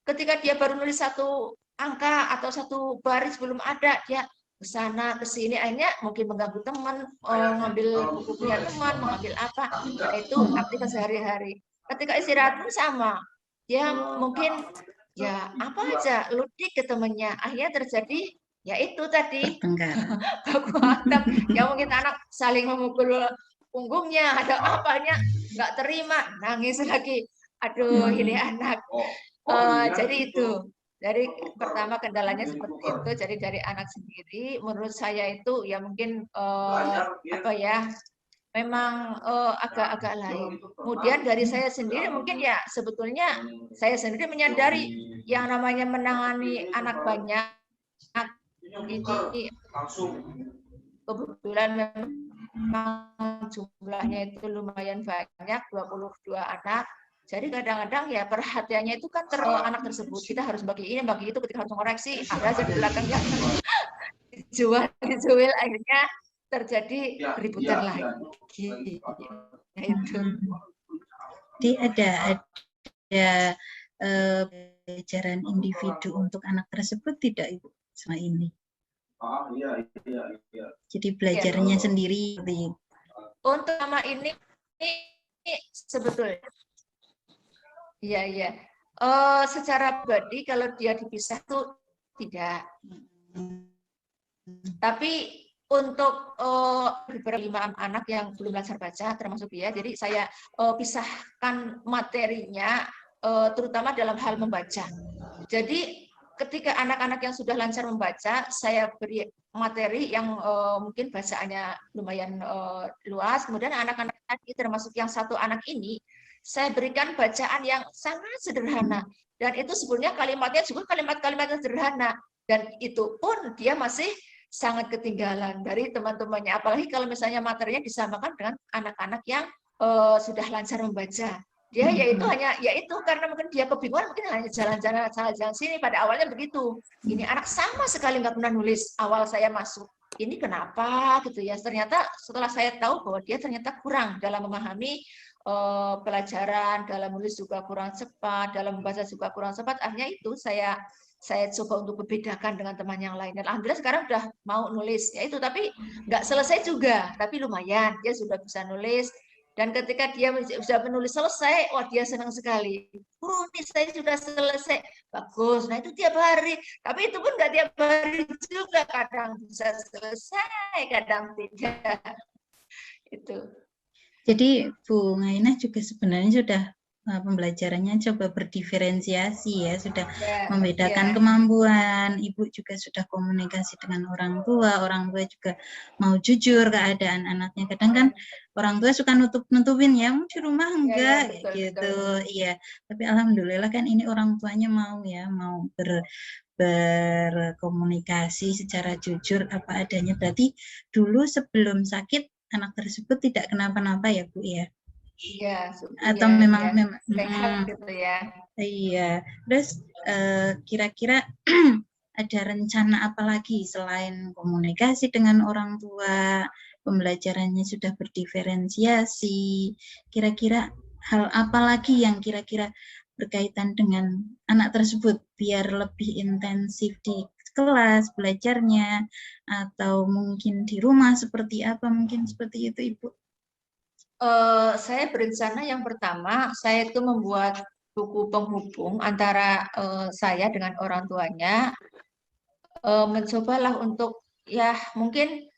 ketika dia baru nulis satu angka atau satu baris belum ada, dia ke sana ke sini, akhirnya mungkin mengganggu teman, ngambil buku punya teman, mengambil apa. Nah, itu aktivitas sehari-hari. Ketika istirahat pun sama, dia mungkin ya apa aja ludik ke temannya, akhirnya terjadi ya itu tadi baku hantam. Ya mungkin anak saling memukul punggungnya, ada apanya nggak terima, nangis lagi. Aduh, ini anak. Jadi itu. Dari pertama kendalanya seperti itu, jadi dari anak sendiri, menurut saya itu ya mungkin apa ya, memang agak-agak lain. Kemudian dari saya sendiri mungkin ya sebetulnya saya sendiri menyadari yang namanya menangani anak banyak ini kebetulan memang jumlahnya itu lumayan banyak, 22 anak. Jadi kadang-kadang ya perhatiannya itu kan anak tersebut. Kita harus bagi ini, bagi itu, ketika harus mengoreksi, ada aja di belakangnya dijual, akhirnya terjadi keributan lagi. Ya, itu. Jadi ada pelajaran individu untuk anak tersebut tidak Ibu selama ini? Jadi belajarnya sendiri. Untuk nama ini sebetulnya, iya. Secara pribadi kalau dia dipisah tuh tidak. Tapi untuk beberapa 5 anak yang belum lancar baca, termasuk dia, jadi saya pisahkan materinya, terutama dalam hal membaca. Jadi ketika anak-anak yang sudah lancar membaca, saya beri materi yang mungkin bacaannya lumayan luas. Kemudian anak-anak tadi, termasuk yang 1 anak ini, saya berikan bacaan yang sangat sederhana. Dan itu sebenarnya kalimatnya juga kalimat-kalimat yang sederhana. Dan itu pun dia masih sangat ketinggalan dari teman-temannya. Apalagi kalau misalnya materinya disamakan dengan anak-anak yang sudah lancar membaca. Dia yaitu hanya yaitu karena mungkin dia kebingungan, mungkin hanya jalan-jalan sini. Pada awalnya begitu. Ini anak sama sekali nggak pernah nulis awal saya masuk. Ini kenapa gitu ya? Ternyata setelah saya tahu bahwa dia ternyata kurang dalam memahami pelajaran, dalam menulis juga kurang cepat, dalam membaca juga kurang cepat. Akhirnya itu saya coba untuk membedakan dengan teman yang lain. Dan alhamdulillah sekarang udah mau nulis. Ya itu, tapi nggak selesai juga. Tapi lumayan, dia sudah bisa nulis. Dan ketika dia sudah menulis selesai, wah dia senang sekali. Ini saya sudah selesai. Bagus. Nah itu tiap hari. Tapi itu pun nggak tiap hari juga. Kadang bisa selesai, kadang tidak. Itu. Jadi Bu Ngainah juga sebenarnya sudah pembelajarannya coba berdiferensiasi ya, sudah membedakan kemampuan. Ibu juga sudah komunikasi dengan orang tua juga mau jujur keadaan anaknya. Kadang kan orang tua suka nutupin ya, di rumah enggak gitu. Iya, tapi alhamdulillah kan ini orang tuanya mau berkomunikasi secara jujur apa adanya. Berarti dulu sebelum sakit anak tersebut tidak kenapa-napa ya Bu ya? Iya, atau memang sehat gitu ya. Iya. Terus kira-kira ada rencana apa lagi selain komunikasi dengan orang tua, pembelajarannya sudah berdiferensiasi, kira-kira hal apa lagi yang kira-kira berkaitan dengan anak tersebut biar lebih intensif di kelas belajarnya, atau mungkin di rumah seperti apa, mungkin seperti itu Ibu? Saya berencana yang pertama, saya itu membuat buku penghubung antara saya dengan orang tuanya. Mencobalah untuk ya mungkin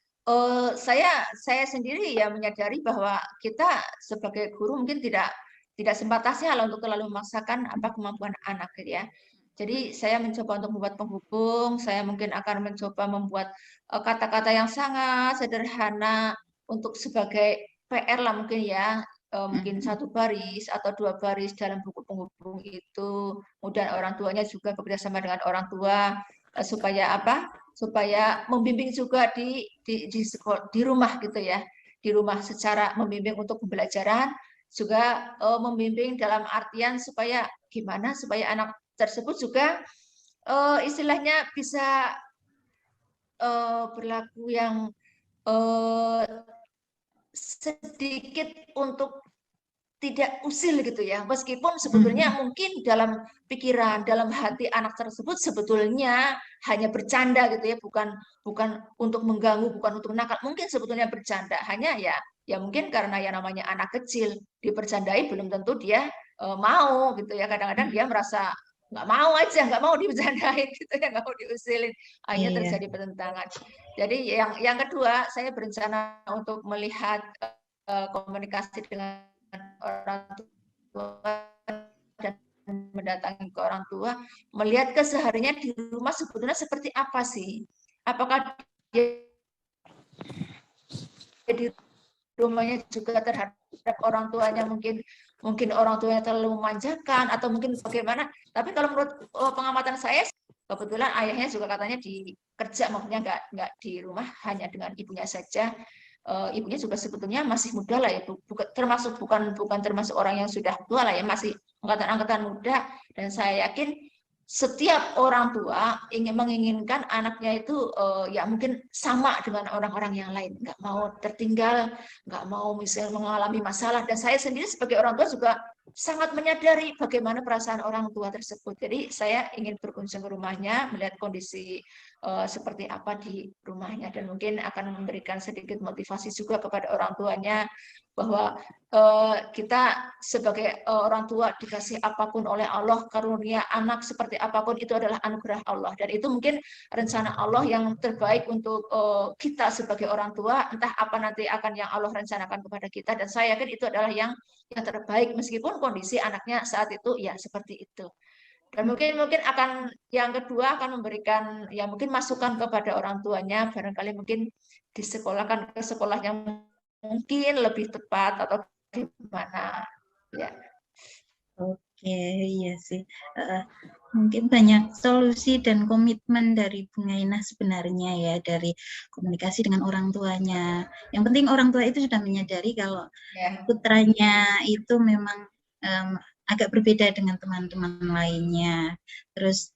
saya sendiri ya menyadari bahwa kita sebagai guru mungkin tidak sebatasnya lah untuk terlalu memaksakan apa kemampuan anak gitu ya. Jadi saya mencoba untuk membuat penghubung, saya mungkin akan mencoba membuat kata-kata yang sangat sederhana untuk sebagai PR lah mungkin ya, mungkin 1 baris atau 2 baris dalam buku penghubung itu. Kemudian orang tuanya juga bekerjasama dengan orang tua supaya apa? Supaya membimbing juga di sekolah, di rumah gitu ya, di rumah secara membimbing untuk pembelajaran, juga membimbing dalam artian supaya gimana supaya anak tersebut juga istilahnya bisa berlaku yang sedikit untuk tidak usil gitu ya, meskipun sebetulnya mungkin dalam pikiran, dalam hati anak tersebut sebetulnya hanya bercanda gitu ya, bukan untuk mengganggu, bukan untuk nakal, mungkin sebetulnya bercanda, hanya ya mungkin karena yang namanya anak kecil dipercandai belum tentu dia mau gitu ya, kadang-kadang dia merasa nggak mau aja, nggak mau dibercandain gitu ya, nggak mau diusilin, akhirnya terjadi pertentangan. Jadi yang kedua, saya berencana untuk melihat komunikasi dengan orang tua dan mendatangi ke orang tua, melihat kesehariannya di rumah sebetulnya seperti apa sih? Apakah dia di rumahnya juga terhadap orang tuanya mungkin orang tuanya terlalu memanjakan atau mungkin bagaimana? Tapi kalau menurut pengamatan saya, kebetulan ayahnya juga katanya di kerja, maksudnya nggak di rumah, hanya dengan ibunya saja. Ibunya juga sebetulnya masih muda lah ya, bukan termasuk orang yang sudah tua lah ya, masih angkatan muda, dan saya yakin setiap orang tua menginginkan anaknya itu ya mungkin sama dengan orang-orang yang lain, nggak mau tertinggal, nggak mau misalnya mengalami masalah. Dan saya sendiri sebagai orang tua juga sangat menyadari bagaimana perasaan orang tua tersebut. Jadi saya ingin berkunjung ke rumahnya, melihat kondisi seperti apa di rumahnya, dan mungkin akan memberikan sedikit motivasi juga kepada orang tuanya bahwa kita sebagai orang tua dikasih apapun oleh Allah, karunia anak seperti apapun itu adalah anugerah Allah, dan itu mungkin rencana Allah yang terbaik untuk kita sebagai orang tua. Entah apa nanti akan yang Allah rencanakan kepada kita, dan saya yakin itu adalah yang terbaik meskipun kondisi anaknya saat itu ya seperti itu. Dan mungkin akan yang kedua akan memberikan ya mungkin masukan kepada orang tuanya, barangkali mungkin disekolahkan ke sekolah yang mungkin lebih tepat atau gimana ya. Oke, iya sih. Mungkin banyak solusi dan komitmen dari Bunga Inah sebenarnya ya, dari komunikasi dengan orang tuanya. Yang penting orang tua itu sudah menyadari kalau putranya itu memang agak berbeda dengan teman-teman lainnya. Terus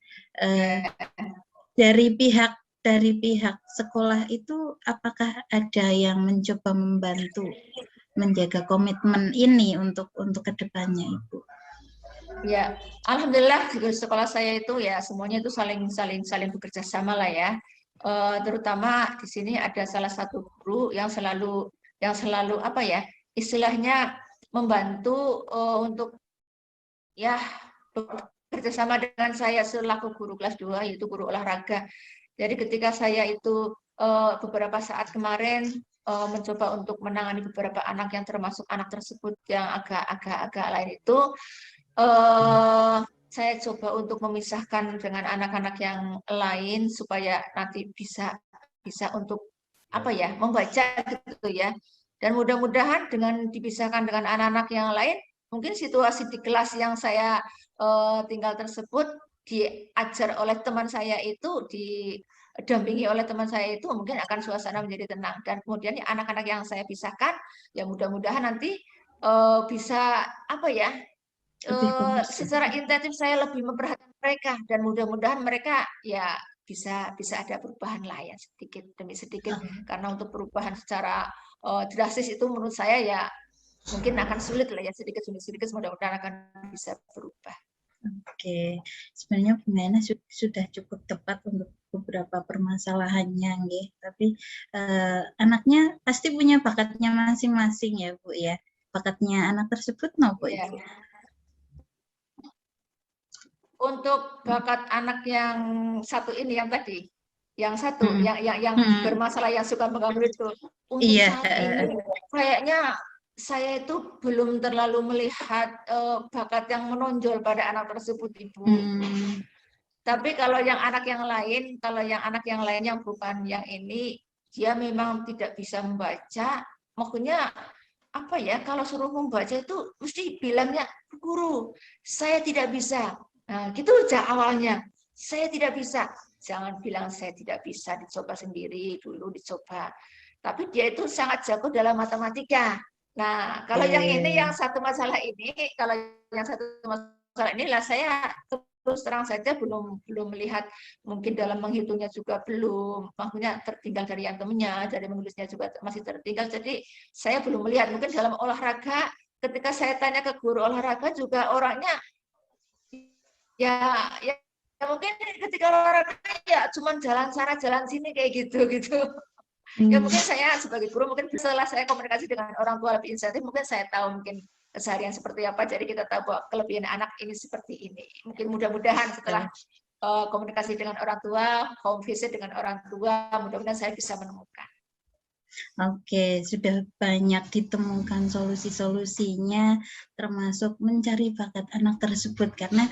dari pihak sekolah itu apakah ada yang mencoba membantu menjaga komitmen ini untuk kedepannya, Ibu? Ya, alhamdulillah di sekolah saya itu ya semuanya itu saling bekerja sama lah ya. Terutama di sini ada salah satu guru yang selalu apa ya, istilahnya membantu untuk ya bekerja sama dengan saya selaku guru kelas 2, yaitu guru olahraga. Jadi ketika saya itu beberapa saat kemarin mencoba untuk menangani beberapa anak yang termasuk anak tersebut yang agak lain itu, saya coba untuk memisahkan dengan anak-anak yang lain supaya nanti bisa untuk apa ya, membaca gitu ya. Dan mudah-mudahan dengan dipisahkan dengan anak-anak yang lain, mungkin situasi di kelas yang saya tinggal tersebut diajar oleh teman saya itu, didampingi oleh teman saya itu, mungkin akan suasana menjadi tenang. Dan kemudian ya, anak-anak yang saya pisahkan ya mudah-mudahan nanti bisa apa ya, secara intensif saya lebih memperhatikan mereka, dan mudah-mudahan mereka ya bisa ada perubahan lah ya, sedikit demi sedikit. Karena untuk perubahan secara drastis itu menurut saya ya mungkin akan sulit lah ya, sedikit demi sedikit mudah-mudahan akan bisa berubah. Oke, sebenarnya Bunga Inah sudah cukup tepat untuk beberapa permasalahannya, nggih. Tapi anaknya pasti punya bakatnya masing-masing ya, Bu ya. Bakatnya anak tersebut nopo Ya. Ibu? Untuk bakat anak yang satu ini, yang tadi, yang satu, yang bermasalah, yang suka mengganggu itu, untuk saat ini kayaknya saya itu belum terlalu melihat bakat yang menonjol pada anak tersebut, Ibu. Tapi kalau yang anak yang lain, yang bukan yang ini, dia memang tidak bisa membaca. Maksudnya apa ya, kalau suruh membaca itu mesti bilangnya, guru, saya tidak bisa. Nah, gitu aja awalnya. Saya tidak bisa. Jangan bilang saya tidak bisa, dicoba sendiri dulu, dicoba. Tapi dia itu sangat jago dalam matematika. Nah, kalau yang ini, yang satu masalah ini, lah saya terus terang saja belum melihat, mungkin dalam menghitungnya juga belum, maksudnya tertinggal dari yang temannya, dari menulisnya juga masih tertinggal. Jadi saya belum melihat. Mungkin dalam olahraga, ketika saya tanya ke guru olahraga juga orangnya ya mungkin ketika olahraga ya cuman jalan sana jalan sini kayak gitu. Ya mungkin saya sebagai guru, mungkin setelah saya komunikasi dengan orang tua lebih insentif, mungkin saya tahu mungkin keseharian seperti apa, jadi kita tahu bahwa kelebihan anak ini seperti ini. Mungkin mudah-mudahan setelah komunikasi dengan orang tua, home visit dengan orang tua, mudah-mudahan saya bisa menemukan. Oke, sudah banyak ditemukan solusi-solusinya, termasuk mencari bakat anak tersebut, karena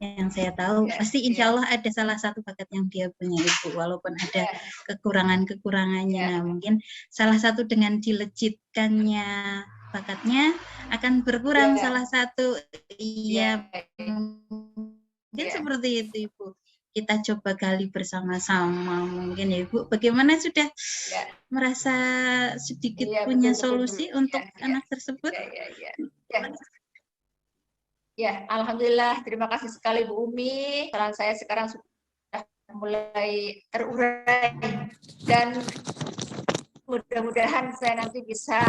yang saya tahu pasti insya Allah ada salah satu bakat yang dia punya Ibu, walaupun ada kekurangan-kekurangannya. Nah, mungkin salah satu dengan dilejitkannya bakatnya akan berkurang salah satu. Iya, mungkin seperti itu Ibu. Kita coba gali bersama-sama mungkin ya Ibu. Bagaimana, sudah merasa sedikit punya solusi untuk anak tersebut? Ya, alhamdulillah. Terima kasih sekali Bu Umi. Saran saya sekarang sudah mulai terurai dan mudah-mudahan saya nanti bisa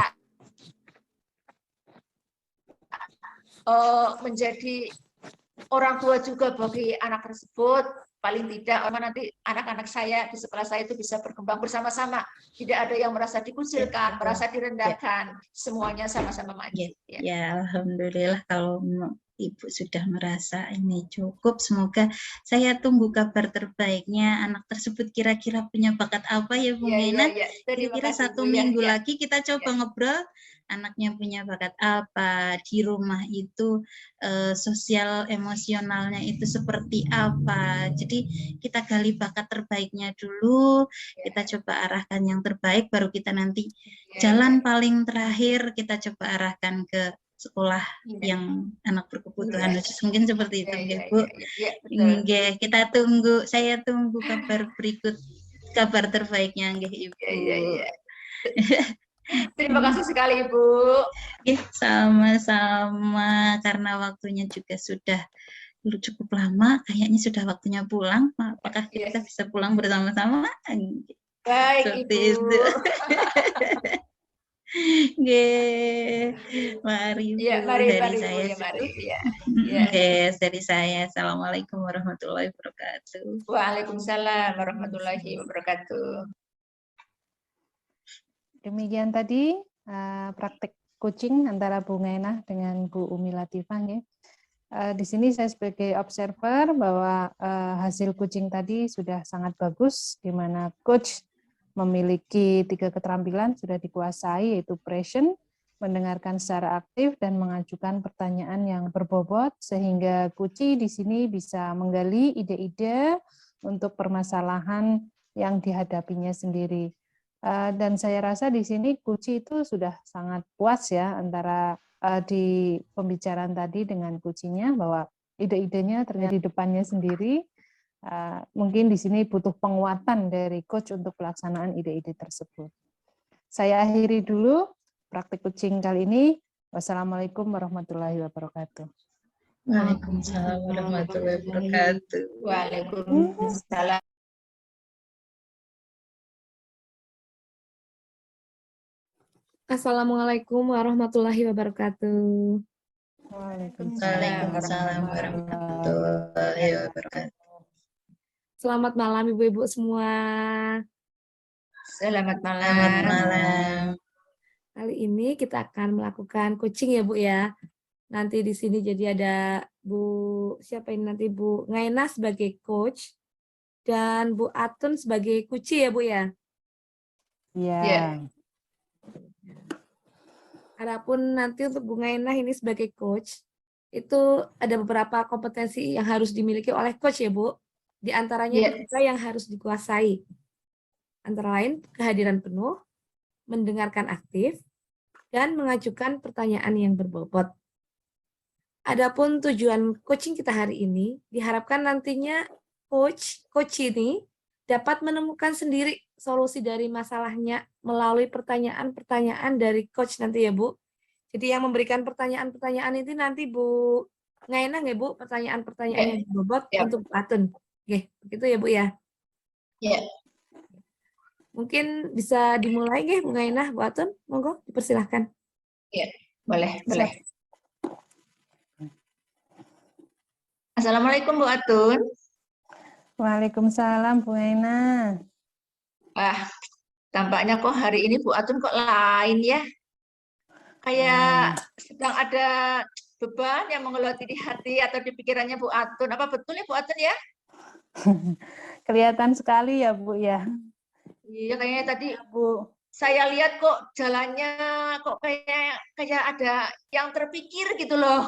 menjadi orang tua juga bagi anak tersebut. Paling tidak nanti anak-anak saya di sekolah saya itu bisa berkembang bersama-sama. Tidak ada yang merasa dikucilkan, merasa direndahkan. Semuanya sama-sama maju. Ya, alhamdulillah kalau Ibu sudah merasa ini cukup. Semoga, saya tunggu kabar terbaiknya anak tersebut kira-kira punya bakat apa ya Bu Ngena. Kira-kira 1 minggu lagi kita coba ngobrol. Anaknya punya bakat apa, di rumah itu sosial emosionalnya itu seperti apa. Jadi kita gali bakat terbaiknya dulu, kita coba arahkan yang terbaik, baru kita nanti jalan paling terakhir kita coba arahkan ke sekolah yang anak berkebutuhan khusus, mungkin seperti itu ya Bu. Kita tunggu, saya tunggu kabar berikut, kabar terbaiknya Ibu. Terima kasih sekali Ibu. Sama-sama, karena waktunya juga sudah cukup lama, kayaknya sudah waktunya pulang. Apakah kita bisa pulang bersama-sama? Baik Ibu. Mari Bu, mari saya. Bu, mari. Dari saya, Assalamualaikum warahmatullahi wabarakatuh. Waalaikumsalam warahmatullahi wabarakatuh. Demikian tadi praktek coaching antara Bu Ngena dengan Bu Umi Latifah. Di sini saya sebagai observer bahwa hasil coaching tadi sudah sangat bagus, di mana coach memiliki 3 keterampilan sudah dikuasai, yaitu present, mendengarkan secara aktif, dan mengajukan pertanyaan yang berbobot, sehingga coach di sini bisa menggali ide-ide untuk permasalahan yang dihadapinya sendiri. Dan saya rasa di sini Kuci itu sudah sangat puas ya antara di pembicaraan tadi dengan Kucinya, bahwa ide-idenya ternyata di depannya sendiri. Mungkin di sini butuh penguatan dari coach untuk pelaksanaan ide-ide tersebut. Saya akhiri dulu praktik coaching kali ini. Wassalamualaikum warahmatullahi wabarakatuh. Waalaikumsalam warahmatullahi wabarakatuh. Waalaikumsalam. Assalamualaikum warahmatullahi wabarakatuh. Waalaikumsalam warahmatullahi wabarakatuh. Selamat malam Ibu-ibu semua. Selamat malam. Selamat malam. Kali ini kita akan melakukan coaching ya Bu ya. Nanti di sini jadi ada Bu, siapa ini nanti, Bu Ngaina sebagai coach dan Bu Atun sebagai kuci ya Bu ya. Iya. Adapun nanti untuk Bu Ngaina ini sebagai coach, itu ada beberapa kompetensi yang harus dimiliki oleh coach ya Bu. Di antaranya juga yang harus dikuasai. Antara lain kehadiran penuh, mendengarkan aktif, dan mengajukan pertanyaan yang berbobot. Adapun tujuan coaching kita hari ini, diharapkan nantinya coach ini dapat menemukan sendiri solusi dari masalahnya melalui pertanyaan-pertanyaan dari coach nanti ya Bu. Jadi yang memberikan pertanyaan-pertanyaan itu nanti Bu Ngaina nggak Bu, pertanyaan-pertanyaan yang berbobot untuk Bu Atun. Oke, begitu ya Bu ya? Iya. Mungkin bisa dimulai nggih Bu Ngaina, Bu Atun, monggo dipersilahkan. Iya, boleh. Assalamualaikum Bu Atun. Waalaikumsalam Bu Ngaina. Wah, tampaknya kok hari ini Bu Atun kok lain ya. Kayak sedang ada beban yang mengeloti di hati atau di pikirannya Bu Atun. Apa betul ya Bu Atun ya? Kelihatan sekali ya Bu ya. Iya, kayaknya tadi Bu saya lihat kok jalannya kok kayak ada yang terpikir gitu loh.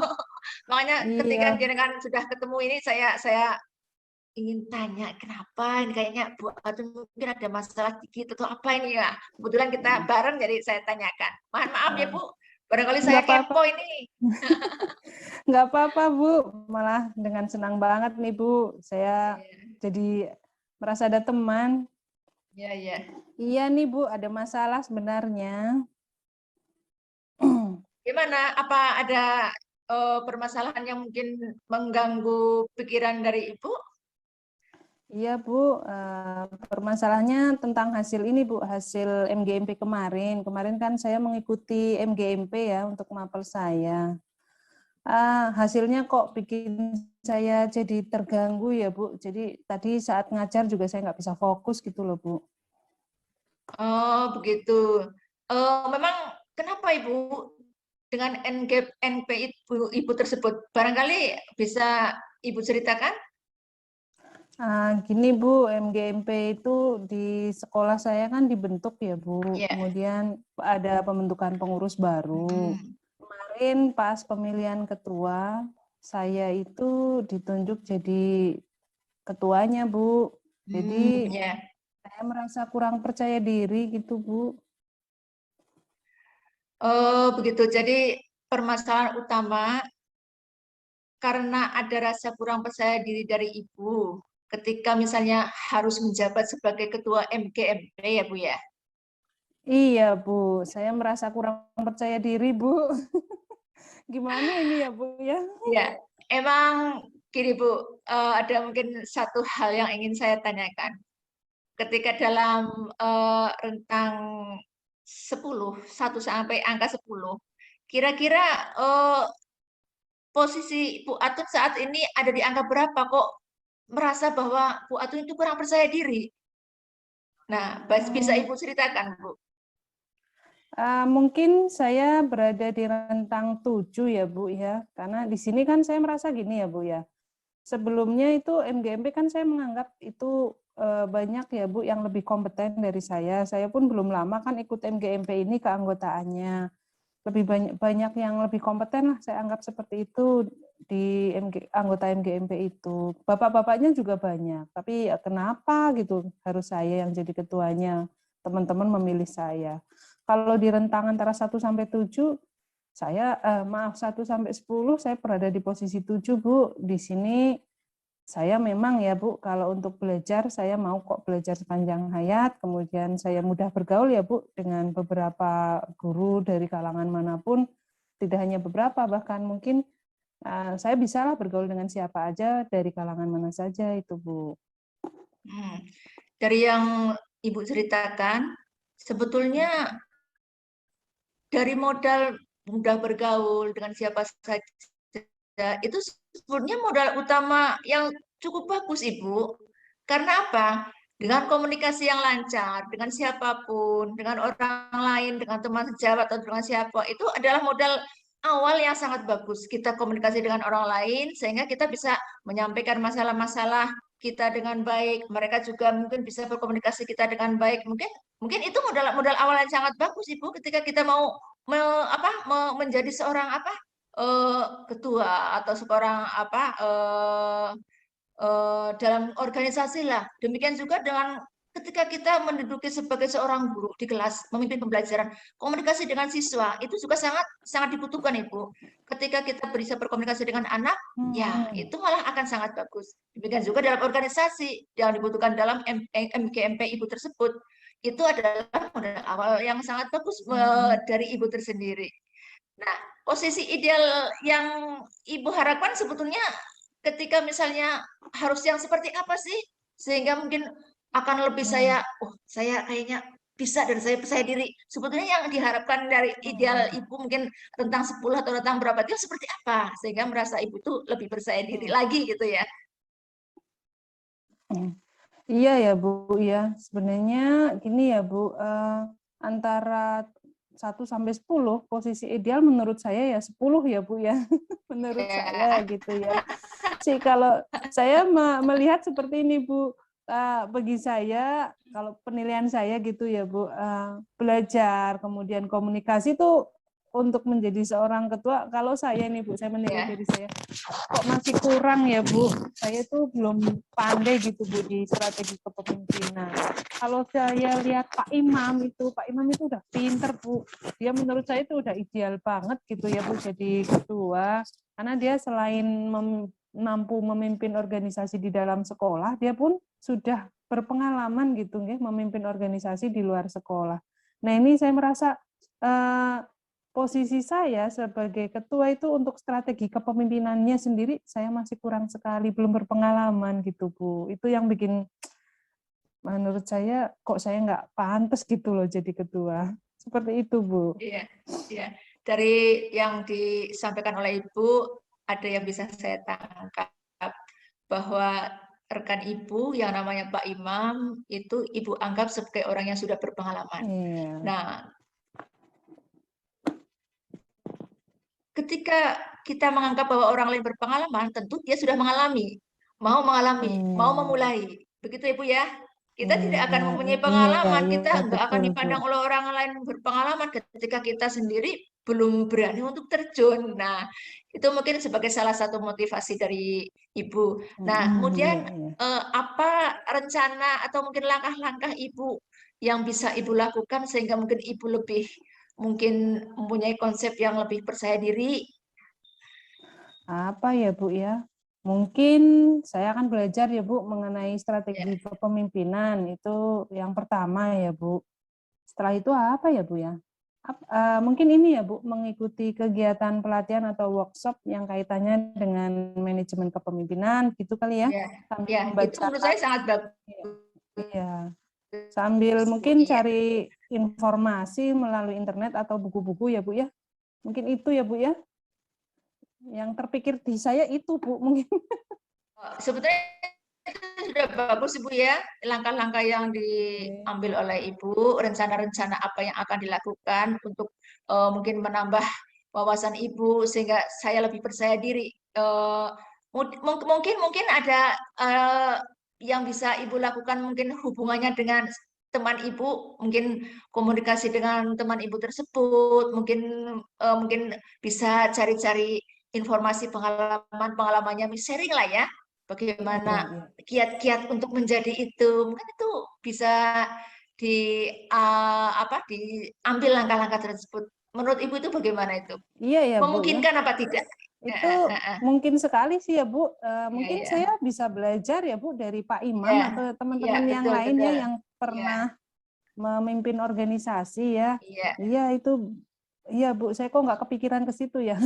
Makanya ketika Iya, jenengan sudah ketemu ini saya ingin tanya kenapa ini kayaknya Bu Atun mungkin ada masalah dikit atau apa ini ya. Kebetulan kita bareng jadi saya tanyakan. Mohon maaf ya Bu, barangkali saya nggak apa-apa, kepo ini. nggak apa-apa Bu. Malah dengan senang banget nih Bu, saya jadi merasa ada teman. Iya, iya. Iya nih Bu, ada masalah sebenarnya. Gimana? Apa ada permasalahan yang mungkin mengganggu pikiran dari Ibu? Iya Bu, permasalahannya tentang hasil ini Bu, hasil MGMP kemarin. Kemarin kan saya mengikuti MGMP ya untuk mapel saya. Hasilnya kok bikin saya jadi terganggu ya Bu. Jadi tadi saat ngajar juga saya nggak bisa fokus gitu loh Bu. Oh, begitu. Memang kenapa Ibu dengan NP Ibu tersebut? Barangkali bisa Ibu ceritakan? Gini Bu, MGMP itu di sekolah saya kan dibentuk ya Bu. Iya. Kemudian ada pembentukan pengurus baru. Kemarin pas pemilihan ketua, saya itu ditunjuk jadi ketuanya Bu. Jadi Ya. saya merasa kurang percaya diri gitu Bu. Oh, begitu. Jadi permasalahan utama karena ada rasa kurang percaya diri dari Ibu ketika misalnya harus menjabat sebagai ketua MGMP ya Bu ya. Iya Bu, saya merasa kurang percaya diri Bu. Gimana ini ya Bu ya? Ya, emang gini Bu, ada mungkin satu hal yang ingin saya tanyakan. Ketika dalam rentang 10, 1 sampai angka 10, kira-kira posisi Bu Atun saat ini ada di angka berapa kok merasa bahwa Bu Atun itu kurang percaya diri? Nah, bisa Ibu ceritakan, Bu. Mungkin saya berada di rentang 7 ya Bu ya, karena di sini kan saya merasa gini ya Bu ya. Sebelumnya itu MGMP kan saya menganggap itu banyak ya Bu yang lebih kompeten dari saya. Saya pun belum lama kan ikut MGMP ini keanggotaannya. Lebih banyak yang lebih kompeten lah saya anggap seperti itu di anggota MGMP itu. Bapak-bapaknya juga banyak, tapi ya kenapa gitu harus saya yang jadi ketuanya? Teman-teman memilih saya. Kalau di rentang antara 1 sampai 7 saya 1 sampai 10 saya berada di posisi 7 Bu. Di sini saya memang ya Bu, kalau untuk belajar saya mau kok belajar sepanjang hayat, kemudian saya mudah bergaul ya Bu dengan beberapa guru dari kalangan manapun, tidak hanya beberapa, bahkan mungkin saya bisalah bergaul dengan siapa aja dari kalangan mana saja itu Bu. Dari yang Ibu ceritakan, sebetulnya dari modal mudah bergaul dengan siapa saja, itu sebetulnya modal utama yang cukup bagus, Ibu. Karena apa? Dengan komunikasi yang lancar, dengan siapapun, dengan orang lain, dengan teman sejawat atau dengan siapa, itu adalah modal awal yang sangat bagus. Kita komunikasi dengan orang lain, sehingga kita bisa menyampaikan masalah-masalah kita dengan baik. Mereka juga mungkin bisa berkomunikasi kita dengan baik. Mungkin itu modal awal yang sangat bagus, Ibu, ketika kita mau menjadi seorang ketua atau seorang dalam organisasi lah. Demikian juga dengan ketika kita menduduki sebagai seorang guru di kelas, memimpin pembelajaran, komunikasi dengan siswa itu juga sangat sangat dibutuhkan, Ibu. Ketika kita bisa berkomunikasi dengan anak, ya itu malah akan sangat bagus. Demikian juga dalam organisasi yang dibutuhkan dalam MGMP Ibu tersebut, itu adalah modal awal yang sangat bagus dari Ibu tersendiri. Nah, posisi ideal yang Ibu harapkan sebetulnya ketika misalnya harus yang seperti apa sih? Sehingga mungkin akan lebih saya kayaknya bisa dan saya percaya diri. Sebetulnya yang diharapkan dari ideal Ibu mungkin tentang 10 atau tentang berapa itu seperti apa? Sehingga merasa Ibu tuh lebih percaya diri lagi gitu ya. Iya ya Bu, ya sebenarnya gini ya Bu, antara 1 sampai 10 posisi ideal menurut saya ya 10 ya Bu ya, menurut saya gitu ya. Sih kalau saya melihat seperti ini Bu, bagi saya, kalau penilaian saya gitu ya Bu, belajar, kemudian komunikasi itu untuk menjadi seorang ketua, kalau saya nih Bu, saya menilai Ya. dari saya, kok masih kurang ya Bu, saya tuh belum pandai gitu Bu di strategi kepemimpinan. Kalau saya lihat Pak Imam itu udah pinter Bu, dia menurut saya itu udah ideal banget gitu ya Bu jadi ketua, karena dia selain mampu memimpin organisasi di dalam sekolah, dia pun sudah berpengalaman gitu nggih memimpin organisasi di luar sekolah. Nah, ini saya merasa posisi saya sebagai ketua itu untuk strategi kepemimpinannya sendiri saya masih kurang sekali, belum berpengalaman gitu Bu. Itu yang bikin menurut saya kok saya nggak pantas gitu loh jadi ketua. Seperti itu Bu. Iya, iya. Dari yang disampaikan oleh Ibu, ada yang bisa saya tangkap bahwa rekan Ibu yang namanya Pak Imam itu Ibu anggap sebagai orang yang sudah berpengalaman. Iya. Nah, ketika kita menganggap bahwa orang lain berpengalaman, tentu dia sudah mengalami, mau memulai. Begitu Ibu ya. Kita tidak akan mempunyai pengalaman, kita nggak akan dipandang oleh orang lain berpengalaman ketika kita sendiri belum berani untuk terjun. Nah, itu mungkin sebagai salah satu motivasi dari Ibu. Nah, kemudian apa rencana atau mungkin langkah-langkah Ibu yang bisa Ibu lakukan sehingga mungkin Ibu lebih mungkin mempunyai konsep yang lebih percaya diri? Apa ya Bu ya? Mungkin saya akan belajar ya Bu mengenai strategi kepemimpinan, itu yang pertama ya Bu. Setelah itu apa ya Bu ya? Mungkin ini ya Bu, mengikuti kegiatan pelatihan atau workshop yang kaitannya dengan manajemen kepemimpinan gitu kali ya. Ya, itu menurut saya sangat bagus. Iya. Sambil mungkin cari informasi melalui internet atau buku-buku ya Bu ya. Mungkin itu ya Bu ya. Yang terpikir di saya itu Bu mungkin. Sebetulnya itu sudah bagus Ibu ya, langkah-langkah yang diambil oleh Ibu, rencana-rencana apa yang akan dilakukan untuk mungkin menambah wawasan Ibu sehingga saya lebih percaya diri. Mungkin ada yang bisa Ibu lakukan, mungkin hubungannya dengan teman Ibu, mungkin komunikasi dengan teman Ibu tersebut, mungkin bisa cari-cari informasi pengalamannya, sharing lah ya, bagaimana kiat-kiat untuk menjadi itu, mungkin itu bisa diambil langkah-langkah tersebut. Menurut Ibu itu bagaimana itu? Iya ya Bu. Memungkinkan apa tidak? Itu mungkin sekali sih ya Bu. Mungkin saya bisa belajar ya Bu dari Pak Imam atau teman-teman yang lainnya yang pernah memimpin organisasi ya. Iya itu. Iya Bu, saya kok nggak kepikiran ke situ ya.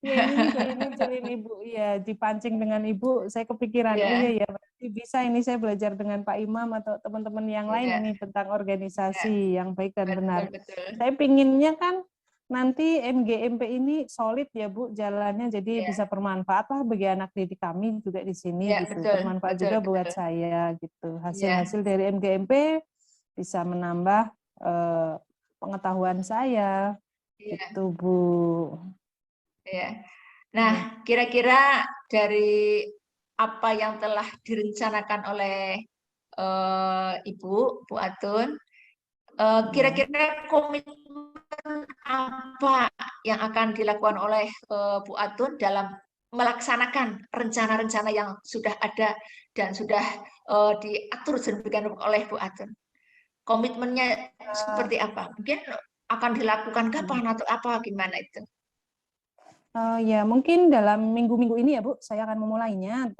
Ya ini saya munculin Ibu, ya dipancing dengan Ibu, saya kepikiran. Oh iya ya, berarti bisa ini saya belajar dengan Pak Imam atau teman-teman yang lain ini tentang organisasi yang baik dan benar. Saya pinginnya kan nanti MGMP ini solid ya Bu jalannya, jadi bisa bermanfaat lah bagi anak didik kami juga di sini gitu. Bermanfaat juga buat saya gitu. Hasil-hasil dari MGMP bisa menambah pengetahuan saya. Itu Bu. Ya. Nah, kira-kira dari apa yang telah direncanakan oleh Ibu, Bu Atun, kira-kira komitmen apa yang akan dilakukan oleh Bu Atun dalam melaksanakan rencana-rencana yang sudah ada dan sudah diatur sedemikian oleh Bu Atun? Komitmennya seperti apa? Mungkin akan dilakukan kapan atau apa, gimana itu? Ya mungkin dalam minggu-minggu ini ya Bu, saya akan memulainya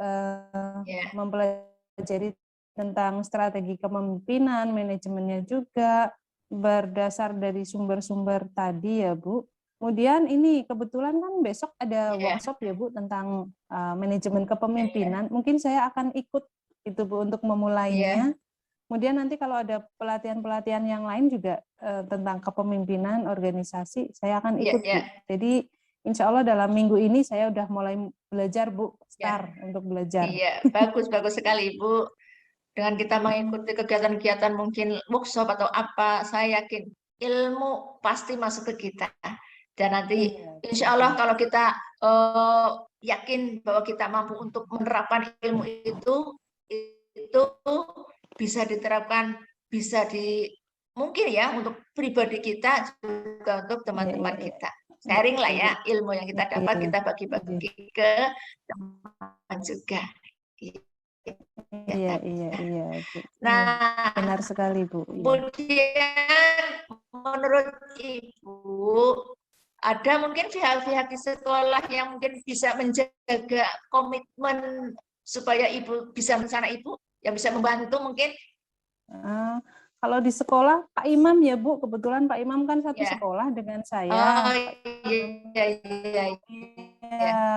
mempelajari tentang strategi kepemimpinan, manajemennya juga berdasar dari sumber-sumber tadi ya Bu. Kemudian ini kebetulan kan besok ada workshop ya Bu tentang manajemen kepemimpinan. Mungkin saya akan ikut itu Bu untuk memulainya. Kemudian nanti kalau ada pelatihan-pelatihan yang lain juga tentang kepemimpinan organisasi, saya akan ikut Bu. Jadi insya Allah dalam minggu ini saya udah mulai belajar Bu, untuk belajar. Iya, bagus sekali Ibu. Dengan kita mengikuti kegiatan-kegiatan mungkin workshop atau apa, saya yakin ilmu pasti masuk ke kita. Dan nanti insya Allah kalau kita yakin bahwa kita mampu untuk menerapkan ilmu itu itu bisa diterapkan, bisa mungkin ya untuk pribadi kita juga untuk teman-teman kita. Sharing lah ya ilmu yang kita dapat, kita bagi-bagi ke teman juga. Iya, Bu. Nah, Benar sekali, Bu. kemudian menurut Ibu, ada mungkin pihak-pihak di sekolah yang mungkin bisa menjaga komitmen supaya Ibu bisa mencana Ibu, yang bisa membantu mungkin? Kalau di sekolah, Pak Imam ya, Bu. Kebetulan Pak Imam kan satu Ya. sekolah dengan saya. Oh, iya.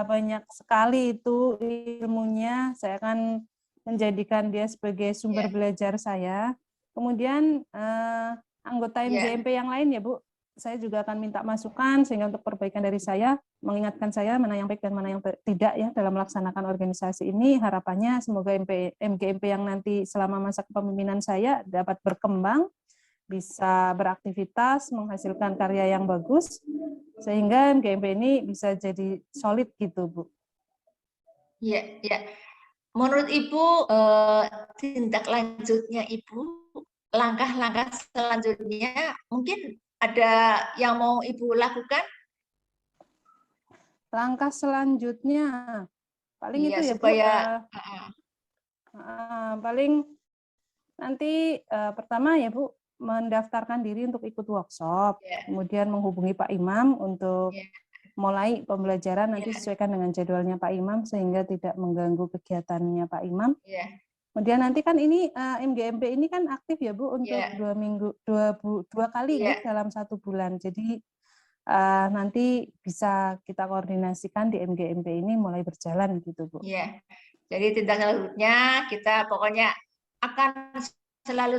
Banyak sekali itu ilmunya. Saya akan menjadikan dia sebagai sumber belajar saya. Kemudian anggota MGMP yang lain ya, Bu. Saya juga akan minta masukan sehingga untuk perbaikan dari saya, mengingatkan saya mana yang baik dan mana yang tidak ya dalam melaksanakan organisasi ini. Harapannya semoga MGMP yang nanti selama masa kepemimpinan saya dapat berkembang, bisa beraktivitas, menghasilkan karya yang bagus, sehingga MGMP ini bisa jadi solid gitu, Bu. Iya, ya. Menurut Ibu, tindak lanjutnya Ibu, langkah-langkah selanjutnya mungkin ada yang mau Ibu lakukan? Langkah selanjutnya, paling itu ya, supaya, Bu. Paling nanti pertama ya, Bu, mendaftarkan diri untuk ikut workshop, kemudian menghubungi Pak Imam untuk mulai pembelajaran nanti sesuaikan dengan jadwalnya Pak Imam sehingga tidak mengganggu kegiatannya Pak Imam. Kemudian nanti kan ini MGMP ini kan aktif ya, Bu, untuk 2 kali gitu dalam 1 bulan. Jadi nanti bisa kita koordinasikan di MGMP ini mulai berjalan gitu, Bu. Iya. Jadi tindak lanjutnya kita pokoknya akan selalu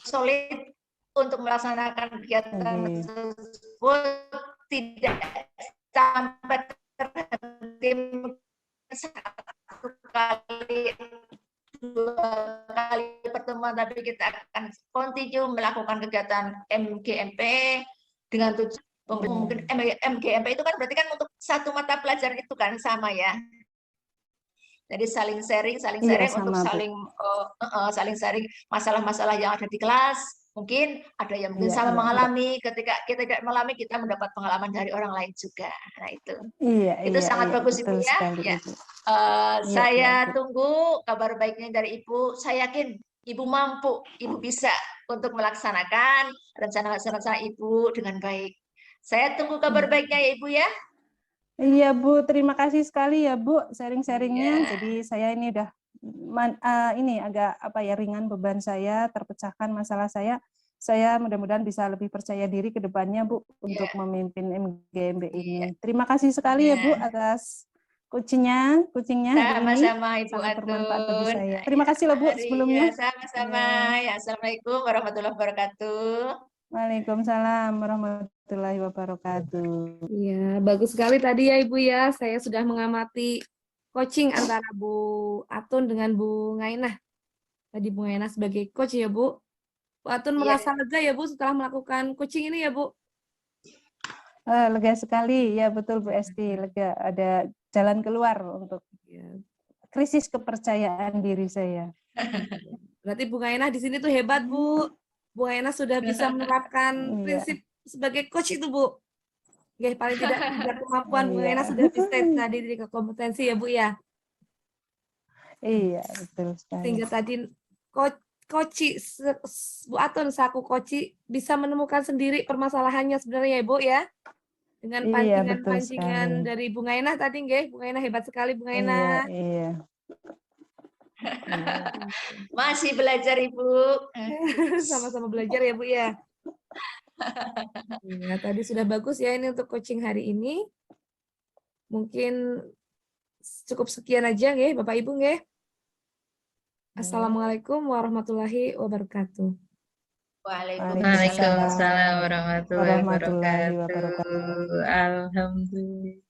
solid untuk melaksanakan kegiatan tersebut, tidak sampai terhenti 1 kali 2 kali pertemuan, tapi kita akan continue melakukan kegiatan MGMP dengan tujuan mungkin MGMP itu kan berarti kan untuk 1 mata pelajaran itu kan sama ya. Jadi saling sharing untuk saling sharing masalah-masalah yang ada di kelas. Mungkin ada yang mungkin sama mengalami, ketika kita tidak mengalami kita mendapat pengalaman dari orang lain juga. Nah itu sangat bagus Ibu ya. Saya tunggu kabar baiknya dari Ibu. Saya yakin Ibu mampu, Ibu bisa untuk melaksanakan rencana-rencana Ibu dengan baik. Saya tunggu kabar baiknya ya Ibu ya. Iya Bu, terima kasih sekali ya Bu sharing-sharingnya. Jadi saya ini udah ini agak ringan beban saya, terpecahkan masalah saya. Saya mudah-mudahan bisa lebih percaya diri ke depannya Bu untuk memimpin MGMP ini. Terima kasih sekali ya Bu atas kucingnya sama-sama Ibu sangat Atun. bermanfaat bagi saya. Terima kasih loh Bu sebelumnya. Sama-sama. Ya, Assalamualaikum warahmatullahi wabarakatuh. Waalaikumsalam warahmatullahi wabarakatuh. Iya, bagus sekali tadi ya Ibu ya. Saya sudah mengamati coaching antara Bu Atun dengan Bu Ngainah. Tadi Bu Ngainah sebagai coach ya Bu. Bu Atun merasa lega ya Bu setelah melakukan coaching ini ya Bu? Lega sekali, ya betul Bu Esti. Lega, ada jalan keluar untuk krisis kepercayaan diri saya. Berarti Bu Ngainah di sini tuh hebat Bu. Bu Ngainah sudah bisa menerapkan prinsip sebagai coach itu Bu. Oke, paling tidak kemampuan Bu Ngainah sudah bisa tadi dari kompetensi ya Bu ya. Iya, betul sekali. Sehingga tadi koci Bu Atun saku koci bisa menemukan sendiri permasalahannya sebenarnya ya Bu ya. Dengan pancingan-pancingan dari Bu Ngainah tadi nggih. Bu Ngainah hebat sekali Bu Ngainah. Iya. Masih belajar Ibu. Sama-sama belajar ya Bu ya. Ya, tadi sudah bagus ya ini untuk coaching hari ini. Mungkin cukup sekian aja nggih Bapak Ibu nggih. Assalamualaikum warahmatullahi wabarakatuh. Waalaikumsalam warahmatullahi wabarakatuh. Alhamdulillah.